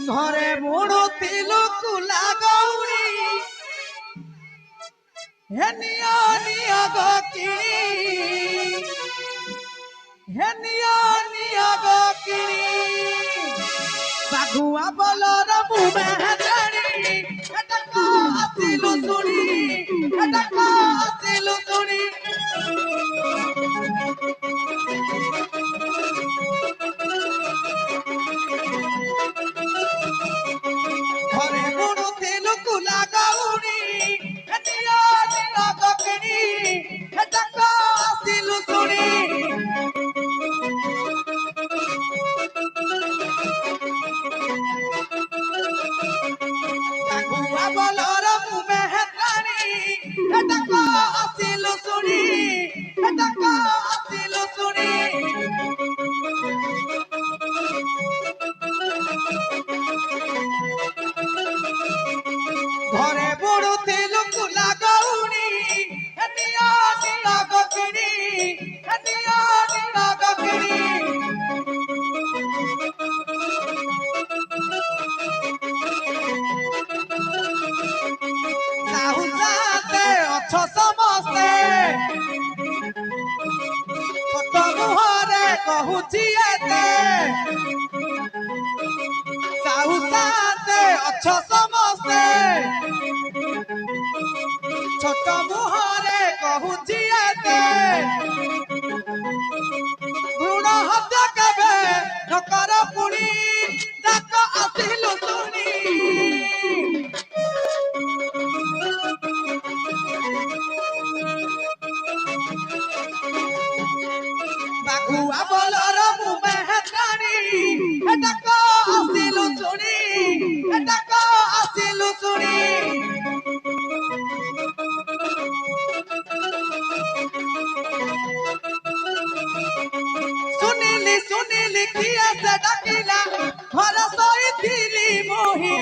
ঘরে মুড়ুতিলু কুলা গৌরী হে নিয় নিয় গো কিনি হে নিয় নিয় গো কিনি বাঘুয়া বলর মুমে জানি এটা কসিলু শুনি এটা কসিলু শুনি ঘরে মুড়ুতিলু কুলা গৌরী হে নিয় নিয় গো কিনি এটা কসিলু শুনি আগুয়া বলর মুমে হেতানি এটা কসিলু শুনি এটা কসিলু শুনি ঘরে বুড়ুতিলু কুলা গৌরী হে নিয় নিয় গো কিনি হে নিয় নিয় গো কিনি সাহু সাথে অছ সমস্তে ছোট মুহরে কহুছি এতে সাহু সাথে অছ সমস্তে ছোট মুহরে কহুছি এতে ভ্রূণ হত্যা কেবে নকর পুনি ডাক আসিলু শুনি বাঘুয়া বলর মুমে হেতানি এটা কসিলু শুনি এটা কসিলু শুনি শুনিলি শুনিলি কিয়ে সে ডাকিলা ঘর শোইଥିଲି মোহি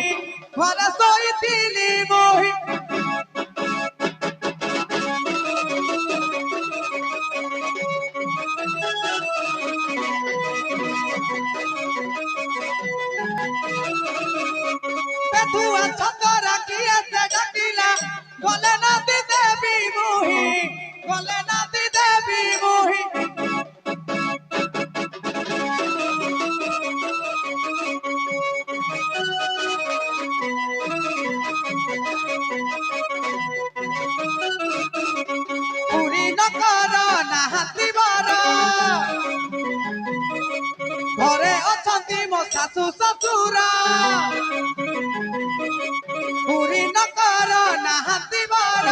ঘর শোইଥିଲି মোহি বেধুয়া ছতরা কিয়ে সে ডাকিলা গলে নাতি দেবী মোহি গলে নাতি দেবী মোহি পুরি নকর নাহাতি বর ঘরে অছন্তি মো শাশু শ্বশুর পুরি নকর নাহাতি বর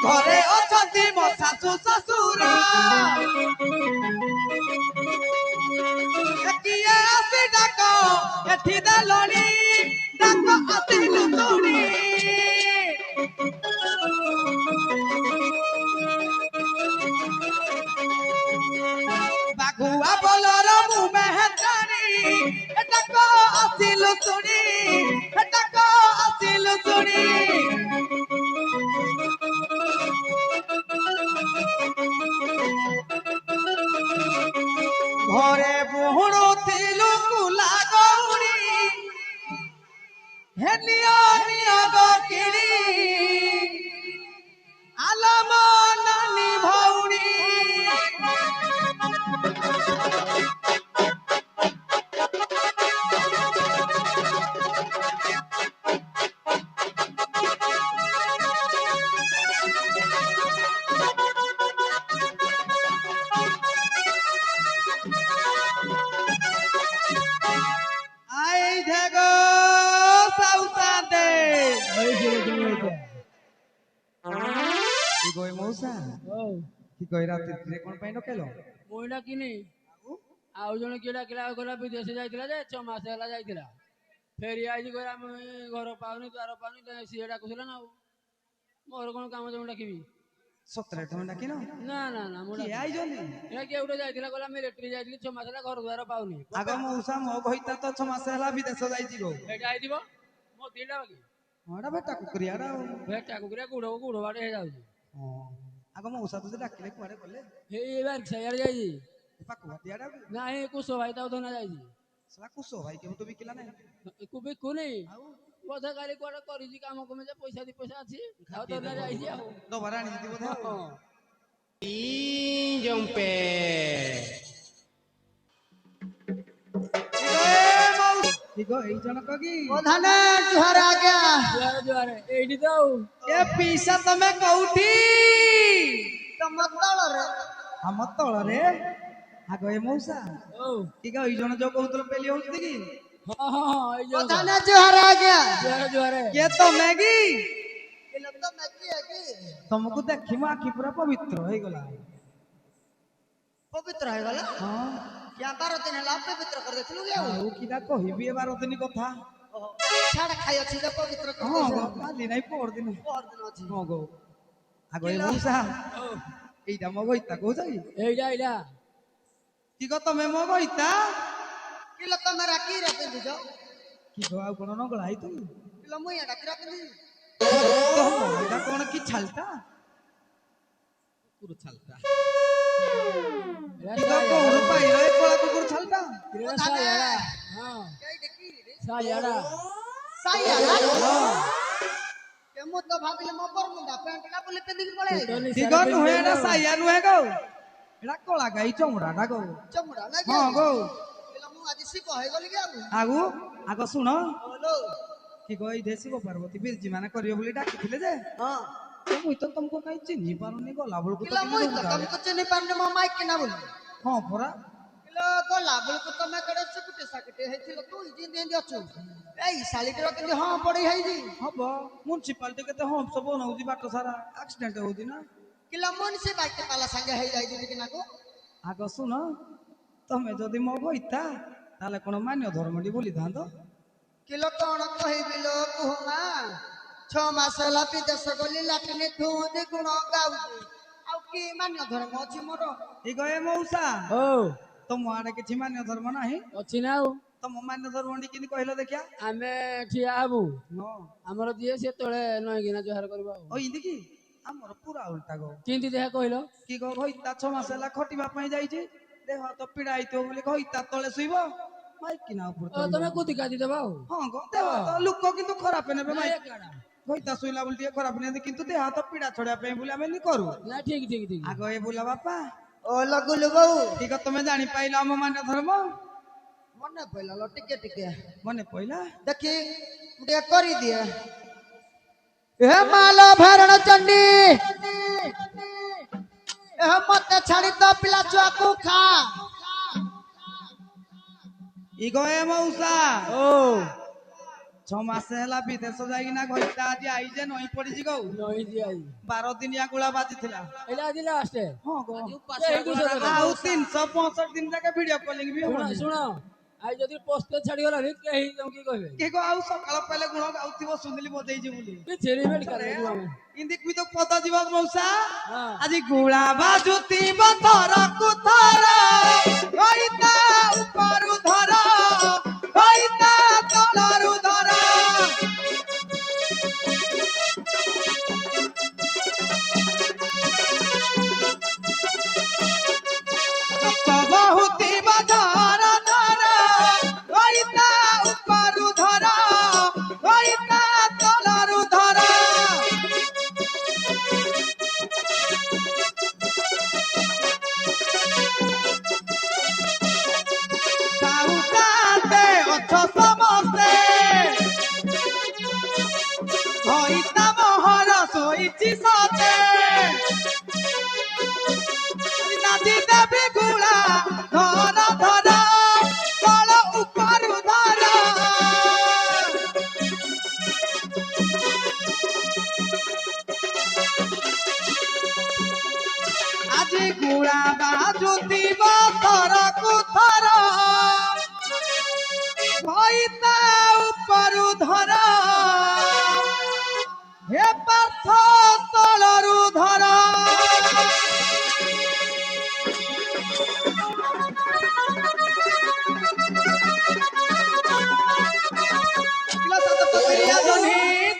ঘরে অছন্তি মো শাশু শ্বশুর কিয়ে আসি ডাক এঠি দেলনি ডাক আসিলু শুনি বাঘুয়া বলর মুমে হেতানি এটা কসিলু শুনি এটা কসিলু শুনি ঘরে বুহুড়ুথিলু কুলা গৌড়ি হে নিয় নিয় গকিনি আলম নানি ভৌড়ি আই ধেগো সাউসাদে কি কই মৌসা ହଉ কি কই রাত্রিরে কোন পাই নকেলো ମୁଁ ଡାକିନି ଆଉ ଜଣେ କିଏ ଡାକିଲା ଆଉ କହିଲା ବିଦେଶ ଯାଇଥିଲା ଯେ 6 ମାସ ହେଲା ଯାଇଥିଲା ଫେରି ଆଇଛି କହିଲା ମୁଁ ଘର ପାଉନି ଦ୍ୱାର ପାଉନି ସିଏ ଡାକୁଥିଲା ନା ଆଉ ମୋର କଣ କାମ ଜଣେ ଡାକିବି ସତରେ ତମେ ଡାକିନ ନା ନା ନା ମୁଁ କିଏ ଆଇଛନ୍ତି ଏ କିଏ ଗୋଟେ ଯାଇଥିଲା କହିଲା ମିଲିଟାରୀ ଯାଇଥିଲି 6 ମାସ ହେଲା ଘର ଦ୍ୱାର ପାଉନି ଆଗ ମଉସା ମୋ ଘଇତା ତ 6 ମାସ ହେଲା ବିଦେଶ ଯାଇଛି ଗো ସେଇଟା ହେଇଥିବ ମୋ ଦିଟା ବାକି ହଡା ବେଟା କୁକୁରିଆଡା ଆଉ ଭେଟା କୁକୁରିଆ ଗୁଡ ବାଟେ ହେଇଯାଉଛି ହଁ ଆଗ ମଉସା ତ ଡାକିଲେ କୁଆଡେ ଗଲେ ହେଇ ବାରିକ୍ ସାଇଆଡେ ଯାଇଛି ପାକୁ ଭାତିଆଡା ନାଇଁ କୁଶ ଭାଇ ତାକୁ ଧନା ଯାଇଛି ସଲା କୁସ ଭାଇ କେବେ ତ ବିକିଲା ନାହିଁ ବିକୁନି ଆଉ ବୋଧେ କାଲି କୁଆଡେ କରିଛି କାମ କମେ ଯେ ପଇସା 2 ପଇସା ଅଛି ଆଉ ଧନା ଯାଇଛି ଆଉ ଡବାରେ ଆଣିଛି ବୋଧେ ଆଉ ହଁ ଠିକ ଏଇ ଜଣକ କି প্রধান জুহার আজ্ঞা ଜୁଆରେ ଜୁଆରେ ଏଇଠି ତ ଆଉ ଏ ପିସା ତମେ କୋଉଠି ତମ ତଳରେ ଆମ ତଳରେ ଆଗ ଏ ମଉସା ହଉ ଠିକ ଏଇ ଜଣ ଯୋଉ କହୁଥିଲ ପେଲି ହଉଛନ୍ତି କି ହଁ ହଁ ହଁ ଏଇ ଯୋଉ প্রধান জুহার আজ্ঞା ଜୁଆରେ ଜୁଆରେ କିଏ ତମେ କି কিলো তো মেকি কি ତମକୁ ଦେଖି ମୋ ଆଖି ପୁରା ପବିତ୍ର ହେଇଗଲା পবিত্র হয়ে গেল ହଁ क्या 12 दिन ହେଲା পবিত্র করে দেখলু কি ଆଉ କିଟା କହିବି ଏ 12 ଦିନ କଥା ছাড় খাই ଅଛି যে পবিত্র করে ହଁ ଗো କାଲି ନାଇଁ ପରଦିନ পরদিন ଅଛି ହଁ গো ଆଗ ଏ ମଉସା ହଉ ଏଇଟା ମୋ ଗଇତା କହୁଛ କି ଏଇଟା ଏଇଟା ଠିକ ତମେ ମୋ ଗଇତା কিলো তুমি রাখি রে পিন্ধিছ କି ଗো ଆଉ କଣ ନଗଳା ହେଇತು কিলো মুই এটা কিরা পিন্ধি ଏଇଟା କଣ କି ଛାଲଟା କୁକୁର ଛାଲଟା କି ଗো କୋଉଠୁ ପାଇଲ ଏ କଳା କୁକୁର ଛାଲଟା ଏଇଟା ସାଇଆଡା ହଁ এই দেখি রে ସାଇଆଡା সাইয়া কে মু তো ভাবিলে মো বরমুন্ডা প্যান্টটা বলে পিন্ধিকি পড়ে ଠିକ ନୁହେଁ ଏଟା ସାଇଆ ନୁହେଁ ଗো ଏଟା କଳା ଗାଈ ଚମଡ଼ାଟା ଗো চমড়া লাগি ହଁ ଗো কিলো মু আজি শিব হয়ে গলি কি আলু ଆଗୁ ଆଗ ଶୁଣ হলো କି ଗো ଏଇଠି ଶିବ ପାର୍ବତୀ ବିର୍ଜି ମାନେ କରିବେ ବୋଲି ଡାକିଥିଲେ ଯେ হ্যাঁ ମୁଇଁ ତ ତମକୁ କାଇଁ ଚିହ୍ନି ପାରୁନି ଗଲା ବେଳକୁ ତ কিলো মুই তো କେମିତି তুমি চিনি পারনি মো মাইক কিনা বলি ହଁ ପରା কিলো গলা বেলকু তুমি কেড়ে চিকুটে সাকুটে হইছিল তুই জিন্দি জিন্দি অছু এই শালিটির কিন্তু ହଁ পড়ি ହେଇ지 ହବ ମ୍ୟୁନିସିପାଲିଟି କେତେ ହମ୍ପ ସବୁ ବନଉଛି ବାଟ ସାରା ଆକ୍ସିଡେଣ୍ଟ ହଉଛି ନା কিলো মন সে বাইক পালা সাঙ্গে ହେଇ ଯାଇଥିଲି କି ନାକୁ ଆଗ ଶୁଣ ତମେ ଯଦି ମୋ ବଇତା ତାହେଲେ କଣ ମାନ୍ୟ ଧର୍ମଟି ବୁଲିଥାନ୍ତ কিলো কোন কহিবি লো কুহমা 6 মাস ହେଲା বিদেଶ গলি ଲାଟିନି ଧୁଁଦି ଗୁଣ ଗାଉଛି ଆଉ କି ମାନ୍ୟ ଧର୍ମ ଅଛି ମୋର ଏ ଗଏ ମଉସା ହଉ ତମ ଆଡେ କିଛି ମାନ୍ୟ ଧର୍ମ ନାହିଁ ଅଛି ନା ଆଉ ତମ ମାନ୍ୟ ଧର୍ମଟି କେମିତି କହିଲ ଦେଖିଆ ଆମେ ଠିଆ ହବୁ ହଁ ଆମର ଯିଏ ସେ ତଳେ ନଇକିନା ଜୁହାର କରିବ ଆଉ ଓ ଇନ୍ତି କି ଆମର ପୁରା ଉଲ୍ଟା ଗো କେମିତି ଦେଖା କହିଲ କି ଗো ଘଇତା 6 ମାସ ହେଲା ଖଟିବା ପାଇଁ ଯାଇଛି ଦେହ ହାତ ପୀଡା ହେଇଥିବ ବୋଲି ଘଇତା ତଳେ ଶୋଇବ ମାଇକିନା ଉପରେ ଓ ତମେ କୁଦି କାଦି ଦେବା ଆଉ ହଁ ଗো ଦେହ ହାତ ଲୋକ କିନ୍ତୁ ଖରାପ ନେବେ ନା ମାଇ ଏକାଡା ଘଇତା ଶୋଇଲା ବୋଲି ଟିକେ ଖରାପ ନିଅନ୍ତି କିନ୍ତୁ ଦେହ ହାତ ପୀଡା ଛଡେଇବା ପାଇଁ ବୋଲି ଆମେ ନି କରୁ ନା ଠିକ ଠିକ ଠିକ ଆଗ ଏ ବୁଲା ବାପା ଓ ଲଗୁଲୁ ବୋଉ ଠିକ ତମେ ଜାଣିପାଇଲ ଆମ ମାନ୍ୟ ଧର୍ମ ମନେ ପଇଲା ଲ ଟିକେ ଟିକେ ମନେ ପଇଲା ଦେଖି ମୁଁ ଟିକେ କରିଦିଏ ଏ ମାଲ ଭରଣ ଚଣ୍ଡୀ ଏ ମତେ ଛାଡି ତ ପିଲା ଛୁଆକୁ ଖା ଇ ଗଏ ମଉସା ଓ 6 ମାସ ହେଲା ବିଦେଶ ଯାଇକିନା ଘଇତା ଆଜି ଆଇजे ନଈ ପଡିଛି ଗଉ ନଇଛି ଆଜି 12 ଦିନିଆ ଗୁଳା ବାଜିଥିଲା ଏଇଟା ଆଜି ଲାଷ୍ଟ ହଁ ଗো ଆଉ ଆଉ 365 ଦିନ ଯାକେ ଭିଡିଓ କଲିଂ ବି ଶୁଣ ହବନି ଶୁଣ ଆଉ ଯଦି ପୋଷ୍ଟ ଛାଡିଗଲାନି କେହି ତମକୁ କହିବେ କି ଗো ଆଉ ସକାଳ ପାଇଲେ ଗୁଣ ଗାଉଥିବ ସୁନିଲି ବଜେଇଛି ବୋଲି କିଛି ମେଡିକାଲ ଯିବୁ ଆମେ ଇନ୍ତି ବି ତ ପଦ ଯିବ ମଉସା ହଁ ଆଜି ଗୁଳା ବାଜୁଥିବ ଥରକୁ ଥର ଘଇତା ଉପରୁ ଧର ଘଇତା ତଳରୁ ଧର ରକ୍ତ ବହୁଥିବ ସତେ ନାଚି ଦେବି ଗୁଳା ଧର ଧର ତଳ ଉପରୁ ଧର ଆଜି ଗୁଳା ବାଜୁଥିବ ଥରକୁ ଥର ଭଇତା ଉପରୁ ଧର ହେ ପାର୍ଥ ତଳରୁ ଧର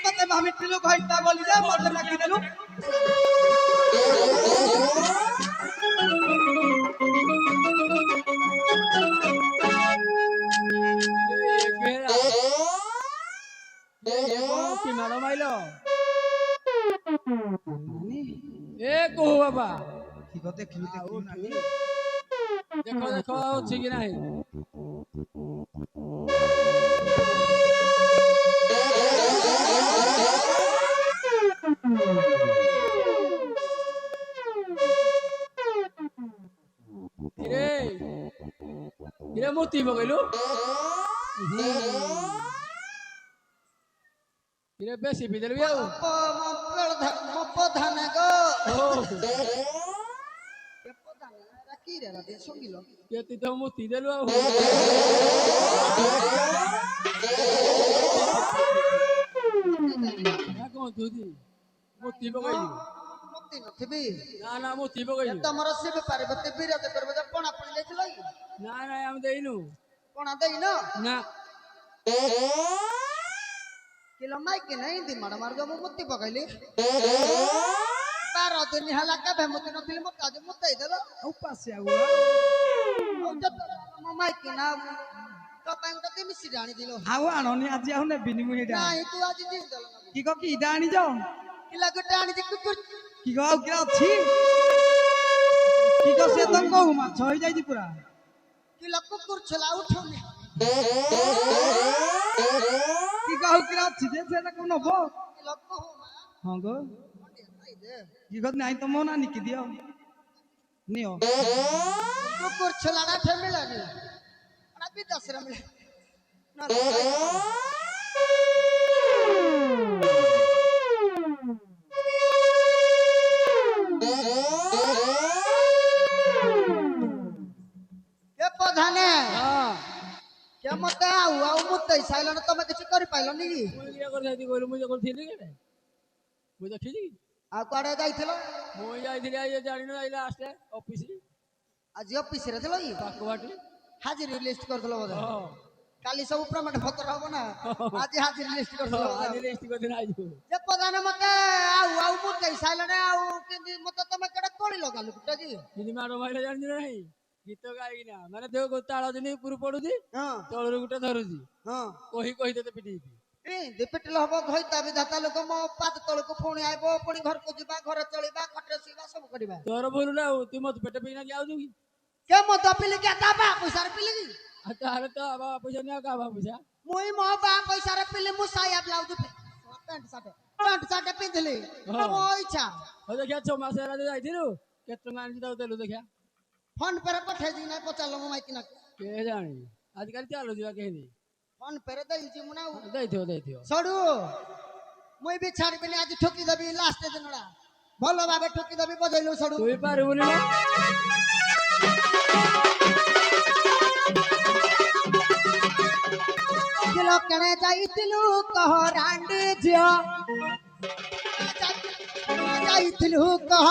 ତତେ ଭାବିଥିଲୁ ଘଇତା ବୋଲି ଯେ ମତେ ଡାକିଦେଲୁ কি মারো মাইলো এ কোহু বাবা ঠিক ଦେଖିଲୁ ଦେଖିଲୁ ନାନୀ ଦେଖ ଦେଖ ଅଛି କି ନାହିଁ କିରେ କିରେ ମୋତି ପକେଇଲୁ କିରେ ବେଶୀ ପିଦେଲୁ ବି ଆଉ ମୋ ପ୍ରଧାନ ଗୋ ଓ কি রে রাতে সঙ্গিল কে তুই তো মোতি দেলু ଆଉ কଣ তুই ମୋତି ପକେଇଲୁ মুক্তি নথিবি ନା ନା ମୋତି ପକେଇଲୁ ତମର ସେ ବେପାର ବତେ ବିରତ କରିବ ଯେ ପଣା ପଣି ଯାଇଥିଲ କି ନା ନା ଆମେ ଦେଇନୁ ପଣା ଦେଇନ ନା କିଲୋ ମାଇକି ନାହିଁ ଦି ମାଡ଼ ମାର ମୁଁ ମୁକ୍ତି ପକେଇଲି 12 ଦିନ ହେଲା କେବେ ମୁକ୍ତି ନଥିଲି ମତେ ଆଜି ମୁକ୍ତି ଦେଲ ଉପାସିଆ ମୋ ମାଇକି ନା ତୋ ପାଇଁ ଗୋଟେ ମିଶି ଆଣିଦିଲ ଆଉ ଆଣନି ଆଜି ଆଉ ନେବିନି ମୁଁ ଏଇଟା ନାଇଁ ତୁ ଆଜି ଦେଇ ଦେଲ କି କି ଏଇଟା ଆଣିଛ କିଲା ଗୋଟେ ଆଣିଛି କୁକୁର କି ଆଉ କିରା ଅଛି କି ସେ ତ କହୁ ମାଛ ହେଇଯାଇଛି ପୁରା କିଲା କୁକୁର ଛଲା ଉଠୁନି କି ଆଉ କିରା ଅଛି ଯେ ସେଟା କୋଉ ନବ କିଲା କହୁ ମା ହଁ ଗো କି କଥା ନାଇଁ ତମ ନା ନିକି ଦିଅ ନିଅ କୁକୁର ଛଲାଟା ଫେମିଲାନି ନା ବିଦେଶରେ ମିଳେ ନା କେ ପ୍ରଧାନେ ହଁ କେ ମତେ ଆଉ ମତେ ସାଇଲନ ତମେ କିଛି କରି ପାଇଲନି କି ମୁଁ କିଏ କରିଥାନ୍ତି କହିଲୁ ମୁଁ କରିଥିଲି କି ମୁଁ ଦେଖିଛି ଆଉ କୁଆଡେ ଯାଇଥିଲ ମୁଁ ଯାଇଥିଲି ଆଜି ଜାଣିନୁ ଆଇ ଲାଷ୍ଟ ଅଫିସ ଆଜି ଅଫିସରେ ଥିଲ କି ପାକବାଟି ହାଜିରି ଲିଷ୍ଟ କରିଥିଲ ବୋଧେ ହଁ କାଲି ସବୁ ପ୍ରମେଟ ପତ୍ର ହବ ନା ଆଜି ହାଜିରି ଲିଷ୍ଟ କରିଥିଲ ଆଜି ଲିଷ୍ଟ କରିଥିଲି ଆଜି ଯେ ପ୍ରଧାନ ମତେ ଆଉ ମତେ ସାଇଲନ ଆଉ କେମିତି ମତେ ତମେ କେଡେ କୋଳି ଲଗାଲୁ କୁଟାଜି କିନି ମାଡ଼ ମାଇଲେ ଜାଣିଛୁ ନା ନାହିଁ ଗୀତ ଗାଇକିନା ମାନେ ଦେହ ତାଳ ଦିନ ଉପରୁ ପଡୁଛି ହଁ ତଳରୁ ଗୋଟେ ଧରୁଛି ହଁ କହି କହି ତତେ ପିଟିଛି ପିଟିଲେ ହବ ଘଇତା ବିଧାତା ଲୋକ ମୋ ପାଦ ତଳକୁ ପୁଣି ଆଇବ ପୁଣି ଘରକୁ ଯିବା ଘରେ ଚଳିବା ଖଟରେ ଶୋଇବା ସବୁ କରିବା ତୋର ଭୁଲ ନା ଆଉ ତୁ ମତେ ପେଟ ପିଇନା କି ଆଉଛୁ କି କେ ମଦ ପିଲି କେ ତା ବା ପଇସାରେ ପିଲି କି ଆଉ ତାହେଲେ ତ ବାବା ପଇସା ନିଅ କାହା ବାବା ପଇସା ମୁଇଁ ମୋ ବା ପଇସାରେ ପିଲି ମୁଁ ସାୟା ବ୍ଲାଉଜ ପ୍ୟାଣ୍ଟ ସାର୍ଟ ପିନ୍ଧିଲି ମୋ ଇଚ୍ଛା ହଉ ଦେଖିଆ 6 ମାସ ହେଲା ଯାଇଥିଲୁ କେତେ ଟଙ୍କା ଆଣିଛୁ ତାକୁ ଦେଲୁ ଦେଖିଆ ଫୋନ ପେରେ ପଠେଇ ଦିନା ପଚାରିଲ ମୋ ମାଇକି ନା କେ ଜାଣି ଆଜିକାଲି ଚାଲୁଛି ବା କେହିନି ଫୋନ ପେରେ ଦେଇଛି ମୁଁ ନା ଦେଇଥିବ ସଡୁ ମୁଇଁ ବି ଛାଡିବିନି ଆଜି ଠକି ଦେବି ଲାଷ୍ଟ ଦିନଟା ଭଲ ଭାବେ ଠକି ଦେବି ବଜେଇଲୁ ସଡୁ ତୁ ପାରିବୁନି ନା କିଲୋ କେଣେ ଯାଇଥିଲୁ କହ ରାଣ୍ଡି ଝିଅ ଯାଇଥିଲୁ କହ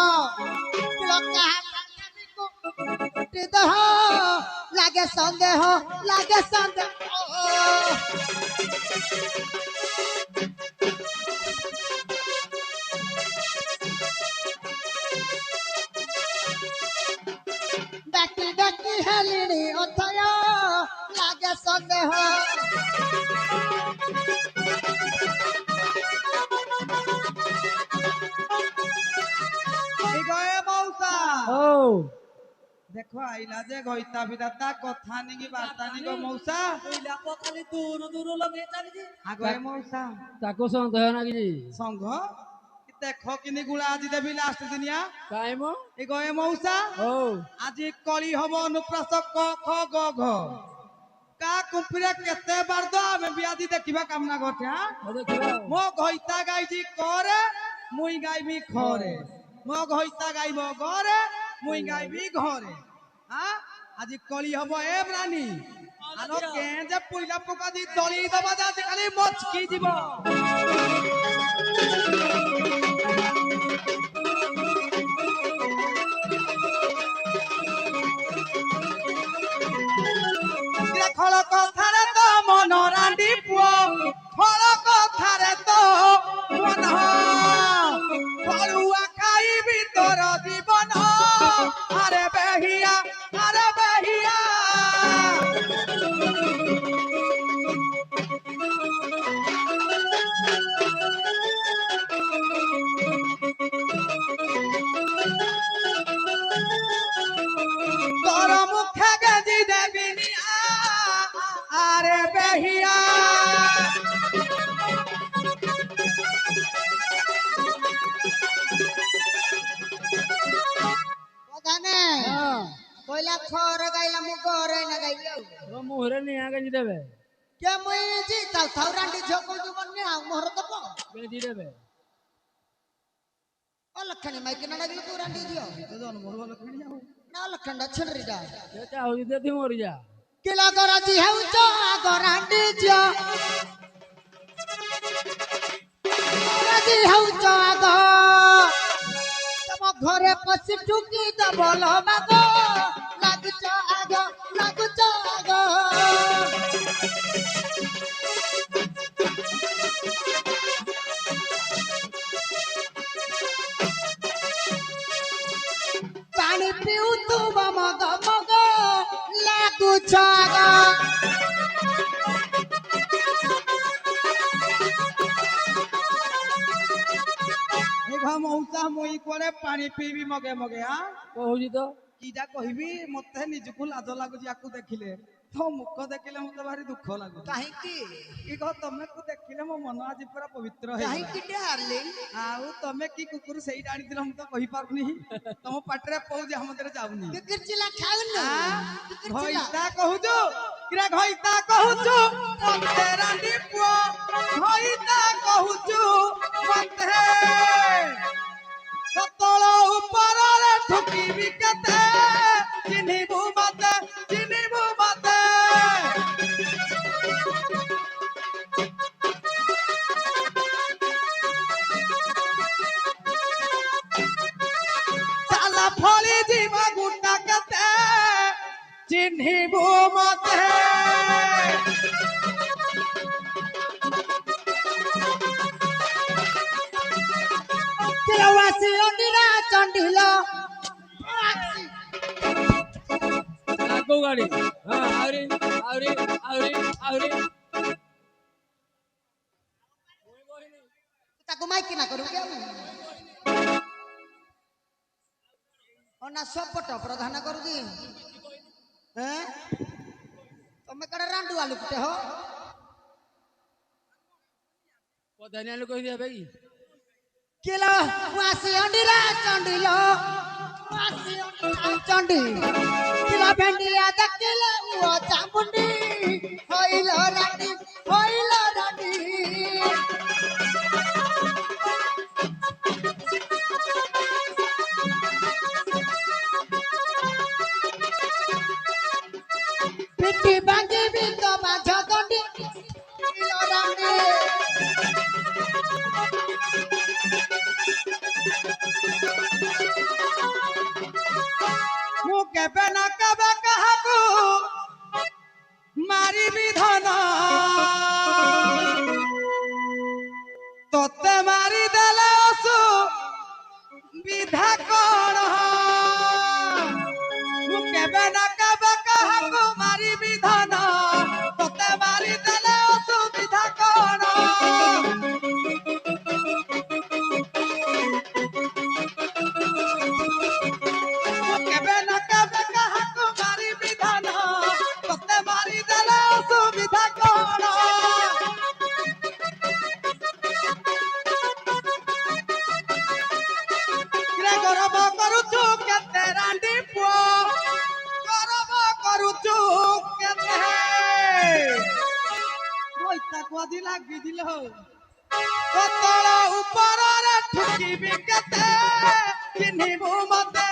କିଲୋ ଦେହ ଲାଗେ ସନ୍ଦେହ ডাকি ডাকি হেলিনি অথয় লাগে সন্দেহ মৌসা ହଉ দেখো আইলা যে গইতা বিদাতা কথা নিকি বার্তা নিগো মৌসা খালি দূর দূর লগে চালিছি আগে মৌসা ତାକୁ ସନ୍ଦେହ ନା କିଛି সংঘ ଦେଖ କିନି ଗୁଳା ଆଜି ଦେବି ଲାଷ୍ଟ ଦିନିଆ କାଇଁ ମ ଏ ଗଏ ମଉସା ହଉ ଆଜି କଳି ହବ ଅନୁପ୍ରାସ କ ଖ ଗ ଘ କା କୁମ୍ପିରେ କେତେ ବାର୍ଦ ଆମେ ବି ଆଜି ଦେଖିବା କାମନା କରୁଛେ ହଉ ଦେଖିବା ଆଉ। ମୋ ଘଇତା ଗାଇଛି କରେ ମୁଇଁ ଗାଇବି ଖରେ ମୋ ଘଇତା ଗାଇବ ଗରେ ମୁଇଁ ଗାଇବି ଘରେ ଆଜି କଳି ହବ ଏ ପ୍ରାଣୀ ଆଲୋ କେ ଯେ ପୁଇଲା ପକା ଦି ଦଳି ଦବା ଯା ଖାଲି ମଚକି ଯିବ ଖଳ କଥାରେ ତ ମନ ରାଣ୍ଡି ପୁଅ ଖଳ କଥାରେ ତ ମନ ଫଳୁଆ ଖାଇବି ତୋର ଜୀବନ ଆରେ ବେହିଆ ଆରେ ବେହିଆ ତୋର ମୁଖେ ଗେଜି ଦେବିନି ଆରେ ବେହିଆ ପ୍ରଧାନେ ହଁ କହିଲା ଖରେ ଗାଇଲା ମୁଁ ଘରେ ନା ଗାଇଲି ଆଉ ତୋ ମୁହଁରେ ନିଆଁ କେଜି ଦେବେ କେ ମୁଇଁ ଜି ତାଉ ଥାଉ ରାଣ୍ଡି ଝିଅ କହୁଛୁ ବନ୍ୟା ଆଉ ମୋହର ଦବ କେଜି ଦେବେ ଲକ୍ଷଣୀ ମାଇକି ନା ଡାକିଲୁ ତୁ ରାଣ୍ଡି ଝିଅ ଜନ୍ମରୁ ଭଲ କିଣି ଆଉ ନା ଲକ୍ଷଣଟା ଛେଡରିଟା ସେ ଚାହୁଛି ଯଦି ମରିଯା କିଲା ଗରାଜି ହେଉଛ ଆଗ ରାଣ୍ଡି ଝିଅ ଗରାଜି ହେଉଛ ଆଗ ତମ ଘରେ ପଶି ଠୁକି ଦବ ଲ ବାଗ ଲାଗୁଛ ଆଗ ଲାଗୁଛ ଆଗ ପାଣି ପିଉଥିବ ମଗ ମଗ ଲାଗୁଛ ଆଗ ଏ ଘ ମଉସା ମୁଇଁ କୁଆଡେ ପାଣି ପିଇବି ମଗେ ମଗେ କହୁଛି ତ କିଟା କହିବି ମତେ ନିଜକୁ ଲାଜ ଲାଗୁଛି ଆକୁ ଦେଖିଲେ ତୋ ମୁଖ ଦେଖିଲେ ମତେ ଭାରି ଦୁଃଖ ଲାଗୁଛି କାହିଁକି କି କହ ତମକୁ ଦେଖିଲେ ମୋ ମନ ଆଜି ପୁରା ପବିତ୍ର ହେଇଗଲା କାହିଁକି ଡାର୍ଲିଂ ଆଉ ତମେ କି କୁକୁର ସେଇଟା ଆଣିଥିଲ ମୁଁ ତ କହିପାରୁନି ତମ ପାଟିରେ ପଉଜି ଆମତରେ ଯାଉନି ବିକିରଚିଲା ଖାଉନୁ ବିକିରଚିଲା ଘଇତା କହୁଛୁ କିରା ଘଇତା କହୁଛୁ ମତେ ରାଣ୍ଡି ପୁଅ ଘଇତା କହୁଛୁ ମତେ ତଳ ଉପରରେ ଠୁକିବି କେତେ ଚିହ୍ନିବୁ ମତେ ଚିହ୍ନିବୁ ମତେ ଚାଲା ଫଳି ଯିବ ଗୁଟା କେତେ ଚିହ୍ନିବୁ ମତେ କିଲୱାସି ଅଣ୍ଡିରା ଚଣ୍ଡିଲ ଆଗକୁ ଗାଡି ହଁ ଆହୁରି ଆହୁରି ଆହୁରି ଆହୁରି ତାକୁ ମାଇକି ନା କରୁ କି ଅନା ସପଟ ପ୍ରଧାନ କରୁଛି ତମେ କଡେ ରାଣ୍ଡୁ ଆଲୁ କୁଟେ ହୋ ପଧାନିଆ ଲୋକ କହିଦିଆ ଭାଇ କିଲୋ ୱାସି ଅଣ୍ଡିରା ଚଣ୍ଡିଲ ଚଣ୍ଡି କିଲୋ ଭେଣ୍ଡିଆ ଦେଖିଲେ ଓ ଚାମୁଣ୍ଡି ହଇଲ ରାଣ୍ଡି ପିଠି ଭାଙ୍ଗିବି ତ ବାଝ ଦଣ୍ଡି କିଲୋ ରାଣ୍ଡି ମୁଁ କେବେ ନା କେବେ କାହାକୁ ମାରିବି ଧନ ତତେ ମାରିଦେଲେ ଅସୁ ବିଧା କଣ ମୁଁ କେବେ ନା କେବେ କାହାକୁ ମାରିବି ଧନ ତାକୁ ଆଜି ଲାଗିଯିଲ ତଳ ଉପରରେ ଠୁକିବି କେତେ ଚିହ୍ନିବୁ ମତେ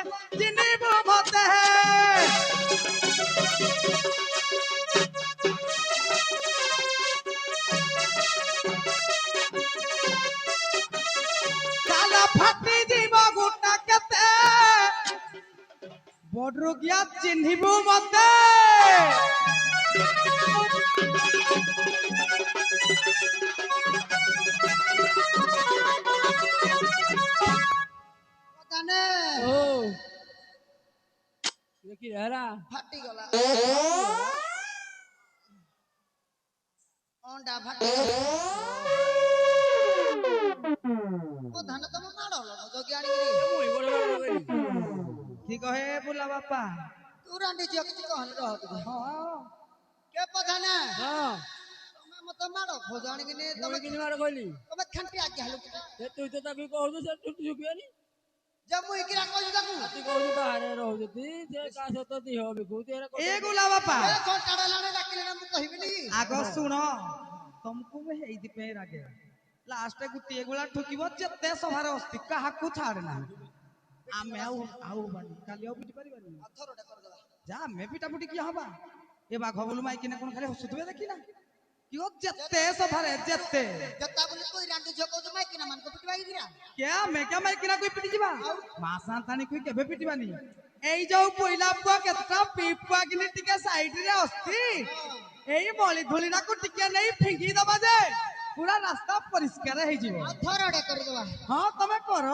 ଚାଲ ଫାଟି ଯିବ ଗୋଟା କେତେ ବଡରୁ ଗିଆ ଚିହ୍ନିବୁ ମତେ ଜାନେ ଓ ଦେଖି ହେଲା ଫାଟିଗଲା ଅଣ୍ଡା ଫାଟି ଧାନ ତମ ମାଡ଼ ଜଗି ଆଣିକିରି ମୁଇଁ ବଡ଼ ବଡ଼ କହିଲି କି କହେ ବୁଲା ବାପା ତୁ ରାଣ୍ଡି ଝିଅ କିଛି କହନି ରହ ଟିକେ କେ ପଧାନେ ହଁ ତମେ ମତେ ମାଡ଼ ଖୋଜ ଆଣିକିନି ମୁଇଁ ତମେ କିନି ମାଡ଼ କହିଲି ତମେ ଖାଣ୍ଟି ଆଜ୍ଞା ହେଲୁ ସେ ତୁଇ ତ ତାକୁ କହୁଛୁ ସେ ଟୁଟି ଶୁଖିବନି ଯେ ମୁଁ ଇକିରା କହିଲି ତାକୁ ତୁ କହୁଛୁ ବାହାରେ ରହୁଛନ୍ତି ସେ କାହା ସହିତ ଦିହ ବିକୁଛି ଏ ଗୁଲା ବାପା ଏ ଘଣ୍ଟାଟେ ହେଲାଣି ଡାକିଲେ ନା ମୁଁ କହିବିନି କି ଆଗ ଶୁଣ ତମକୁ ମୁଁ ହେଇଥିପାଇଁ ରାଗେ ଲାଷ୍ଟ ଗୋଟିଏ ଗୁଳା ଠୁକିବ ଯେତେ ସଭାରେ ଅସ୍ତି କାହାକୁ ଛାଡେ ନା ଆମେ ଆଉ କାଲି ଆଉ ପିଟି ପାରିବାନି ଥରଟେ କରିଦେବା ଯା ଆମେ ପିଟା ପିଟି କିଏ ହବା ଏ ବାଘ ବୋଲୁ ମାଇକିନା କଣ ଖାଲି ହସୁଥିବେ ଦେଖିନା କି ଯେତେ ସଭାରେ ଯେତେ ଜତା ବୋଲି ତୁଇ ରାଣ୍ଡି ଝିଅ କହୁଛୁ ମାଇକିନା ମାନଙ୍କୁ ପିଟିବା ଇକିରା କେ ଆମେ କେ ମାଇକିନା କଇ ପିଟି ଯିବା ମା ସାନ୍ତାଣି କଇ କେବେ ପିଟିବାନି ଏଇ ଯୋଉ ପଇଲା ପୁଅ କେତେଟା ପିପୁଆ କିନି ଟିକେ ସାଇଡ ରେ ଅସ୍ତି ଏଇ ମଳି ଧୂଳିଟାକୁ ଟିକେ ନେଇ ଫିଙ୍ଗି ଦବା ଯେ ପୁରା ରାସ୍ତା ପରିଷ୍କାର ହେଇଯିବ ଆଉ ଥରଟେ କରିଦେବା ହଁ ତମେ କର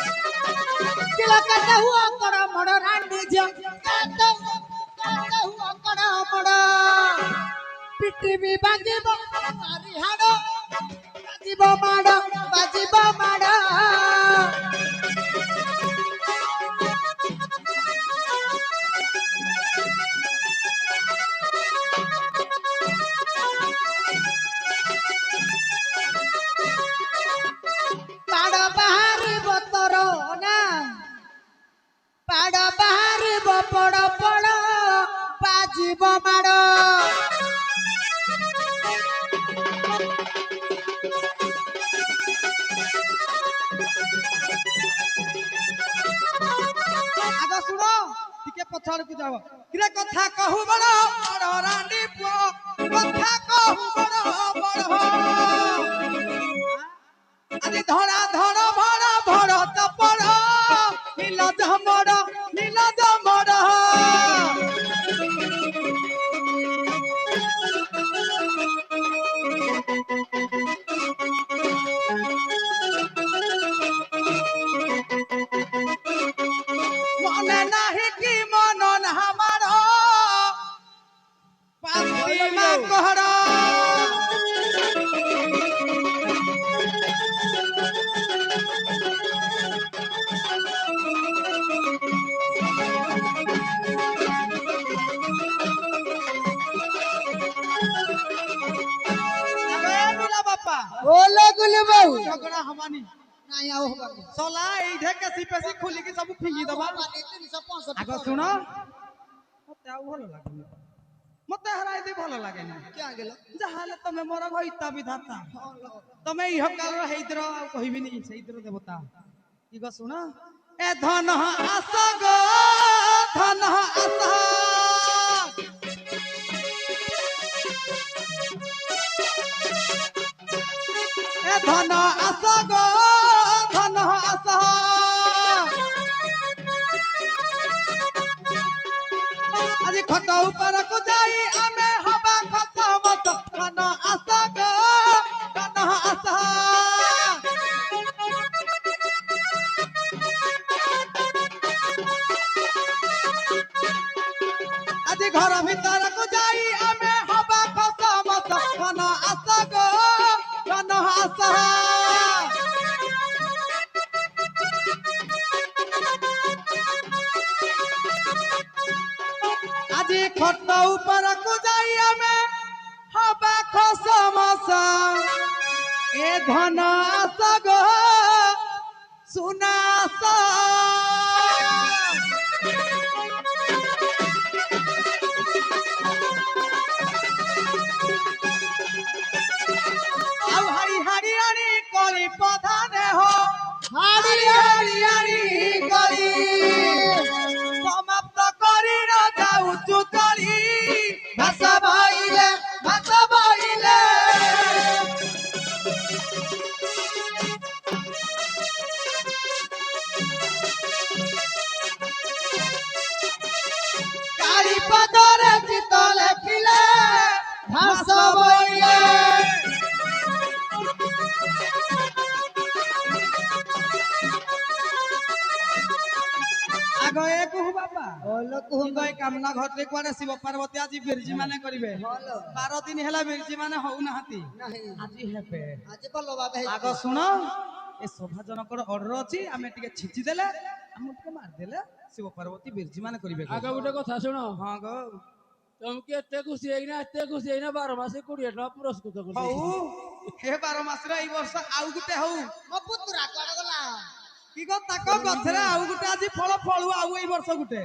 किलो करता हुआ कड़ा मड़ा रांडी झियो करता हुआ कड़ा मड़ा पिटी भी बाजीबो मारी हाडो बाजीबो माडो पाड़ बाहरी बतर ना पाड़ बाहरी पड़ पड़ बाजीब माड़ ଆଗ ଶୁଣ ଟିକେ ପଛଆଡକୁ ଯାଅ କିରେ କଥା କହୁ ବଡ ବଡ ରାଣ୍ଡି ପୁଅ କଥା କହୁ ବଡ ବଡ ଆଜି ଧରା ଧର ଭଡ ଭଡ ତପଡ নীল জমড় মনে নাহি কি মনন আমার পাতি মা কহড় বাপা ओले गुले बाबू ঝগড়া হবানি नहीं आओ बाबू চলা এইঠে কেসি পেসি খুলিকি সব ফিঙ্গি দবা 365 আগ শুণ মতে ଆଉ ଭଲ ଲାଗୁନି মতে হারাইতে ଭଲ লাগেনি क्या गेलो যাহালে তুমি মোর ভইতা বিধাতা তুমি ইহ কালর হেইদ্র ଆଉ কহিবিনি সেইদ্র দেবতা কি গো শুণ এ ধন আস গো ধন আস এ ধন আস গো ধন আস আজি খট উপরকু যাই আমি হবা খত মত ধন আস গো ধন আস আজি ঘর ভিতরকু যাই আমি হবা খত মত ধন আস গো ধন আস আজি খট উপরকু যাই আমি হবা খসমস এ ধন আস গো ସୁନାସ ଆଉ ହାଡ଼ି ହାଡ଼ି ଆଣି କଳି ପ୍ରଧାନ ହୋ ହାଡ଼ି ହାଡ଼ି ହାଡ଼ି କଳି ସମାପ୍ତ କରି ନ ଯାଉଛୁ ତଳି ଭାଷା ବହିଲେ ଭାଷା ବହିଲେ କାଳି ପଦରେ ଚିତ ଲେଖିଲେ ଭାଷା ବହିଲେ ଆଗ ଏ କୁହୁ ବାପା ଭଲ କୁହ କିନ୍ତୁ ଏଇ କାମନା ଘରରେ କୁଆଡେ ଶିବ ପାର୍ବତୀ ଆଜି ବିରଜି ମାନେ କରିବେ ଭଲ 12 ଦିନ ହେଲା ବିରଜି ମାନେ ହଉନାହାନ୍ତି ନାହିଁ ଆଜି ହେବେ ଆଜି ଭଲ ଭାବେ ଆଗ ଶୁଣ ଏ ସଭା ଜନକର ଅର୍ଡର ଅଛି ଆମେ ଟିକେ ଛିଞ୍ଚି ଦେଲେ ଆମକୁ ଟିକେ ମାରିଦେଲେ ଶିବ ପାର୍ବତୀ ବିରଜି ମାନେ କରିବେ ଆଗ ଗୋଟେ କଥା ଶୁଣ ହଁ ଗো ତମକୁ ଏତେ ଖୁସି ହେଇକିନା 12 ମାସେ 20 ଟଙ୍କା ପୁରସ୍କୃତ ହଉ କରିଦେଇଛି ଏ 12 ମାସରେ ଏଇ ବର୍ଷ ଆଉ ଗୋଟେ ହଉ ମୋ ପୁତୁରା କୁଆଡେ ଗଲା କି ଗো ତାଙ୍କ ଗଛରେ ଆଉ ଗୋଟେ ଆଜି ଫଳ ଫଳୁ ଆଉ ଏଇ ବର୍ଷ ଗୋଟେ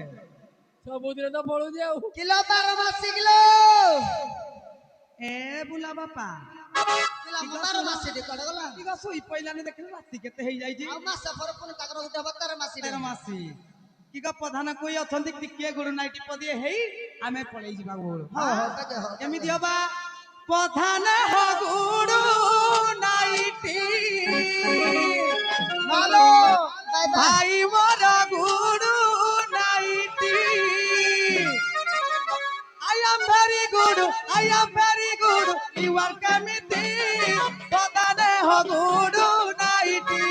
ସବୁଦିନ ତ ପଳଉଛି ଆଉ କିଲୋ 12 ମାସି କିଲୋ ଏ ବୁଲା ବାପା କିଲୋ 12 ମାସି ଟି କୁଆଡେ ଗଲା କି ଗো ଶୋଇ ପଇଲାନି ଦେଖିଲୁ ରାତି କେତେ ହେଇଯାଇଛି ଆଉ ମାସ ପରେ ପୁଣି ତାଙ୍କର ଗୋଟେ ହବ 13 ମାସି 13 ମାସି କି ଗো ପ୍ରଧାନ କଇ ଅଛନ୍ତି ଟିକିଏ ଗୁଡ ନାଇଟି ପଦିଏ ହେଇ ଆମେ ପଳେଇ ଯିବା ଗୋଳ ହଁ ହଁ ବେগে ହଁ କେମିତି ହବା ପ୍ରଧାନ ହ ଗୁଡ ନାଇଟି ମାଲୋ ବାଇ ବାଇ ଭାଇ ମୋର ଗୁଡ nightie I am very good. I am very good. You are committee. ପ୍ରଧାନ ହ ଗୁଡ nightie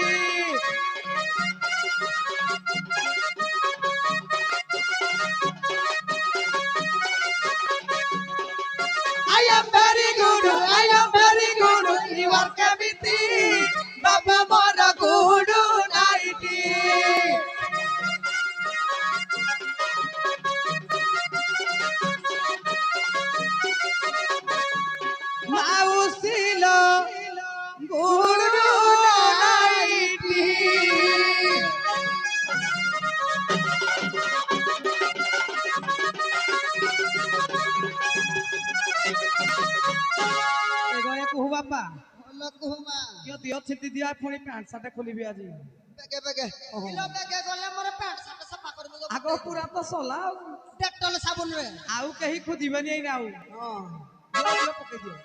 I am very good. I am very good. You are committee. ବାବା ମୋର ଗୁଡ ନାଇଟି ମାଉସିଲ ଗୁଡ ନାଇଟି এগয়ে কুহু বাপা ଭଲ କୁହମା କିଏ ଦିଅ ଛିଟି ଦିଆ ପୁଣି ପ୍ୟାଣ୍ଟ ସାର୍ଟ ଖୋଲିବି ଆଜି ବେগে ବେगे କିଲୋ ବେगे ଗଲେ ମୋର ପ୍ୟାଣ୍ଟ ସାର୍ଟ ସଫା କରିବୁ ଆଗ ପୁରା ତ ସଲା ଆଉ ଡେଟଲ ସାବୁନ ରେ ଆଉ କେହି ଖୋଜିବେନି ଏଇନା ଆଉ ହଁ ଦିଅ, ଦିଅ, ପକେଇ ଦିଅ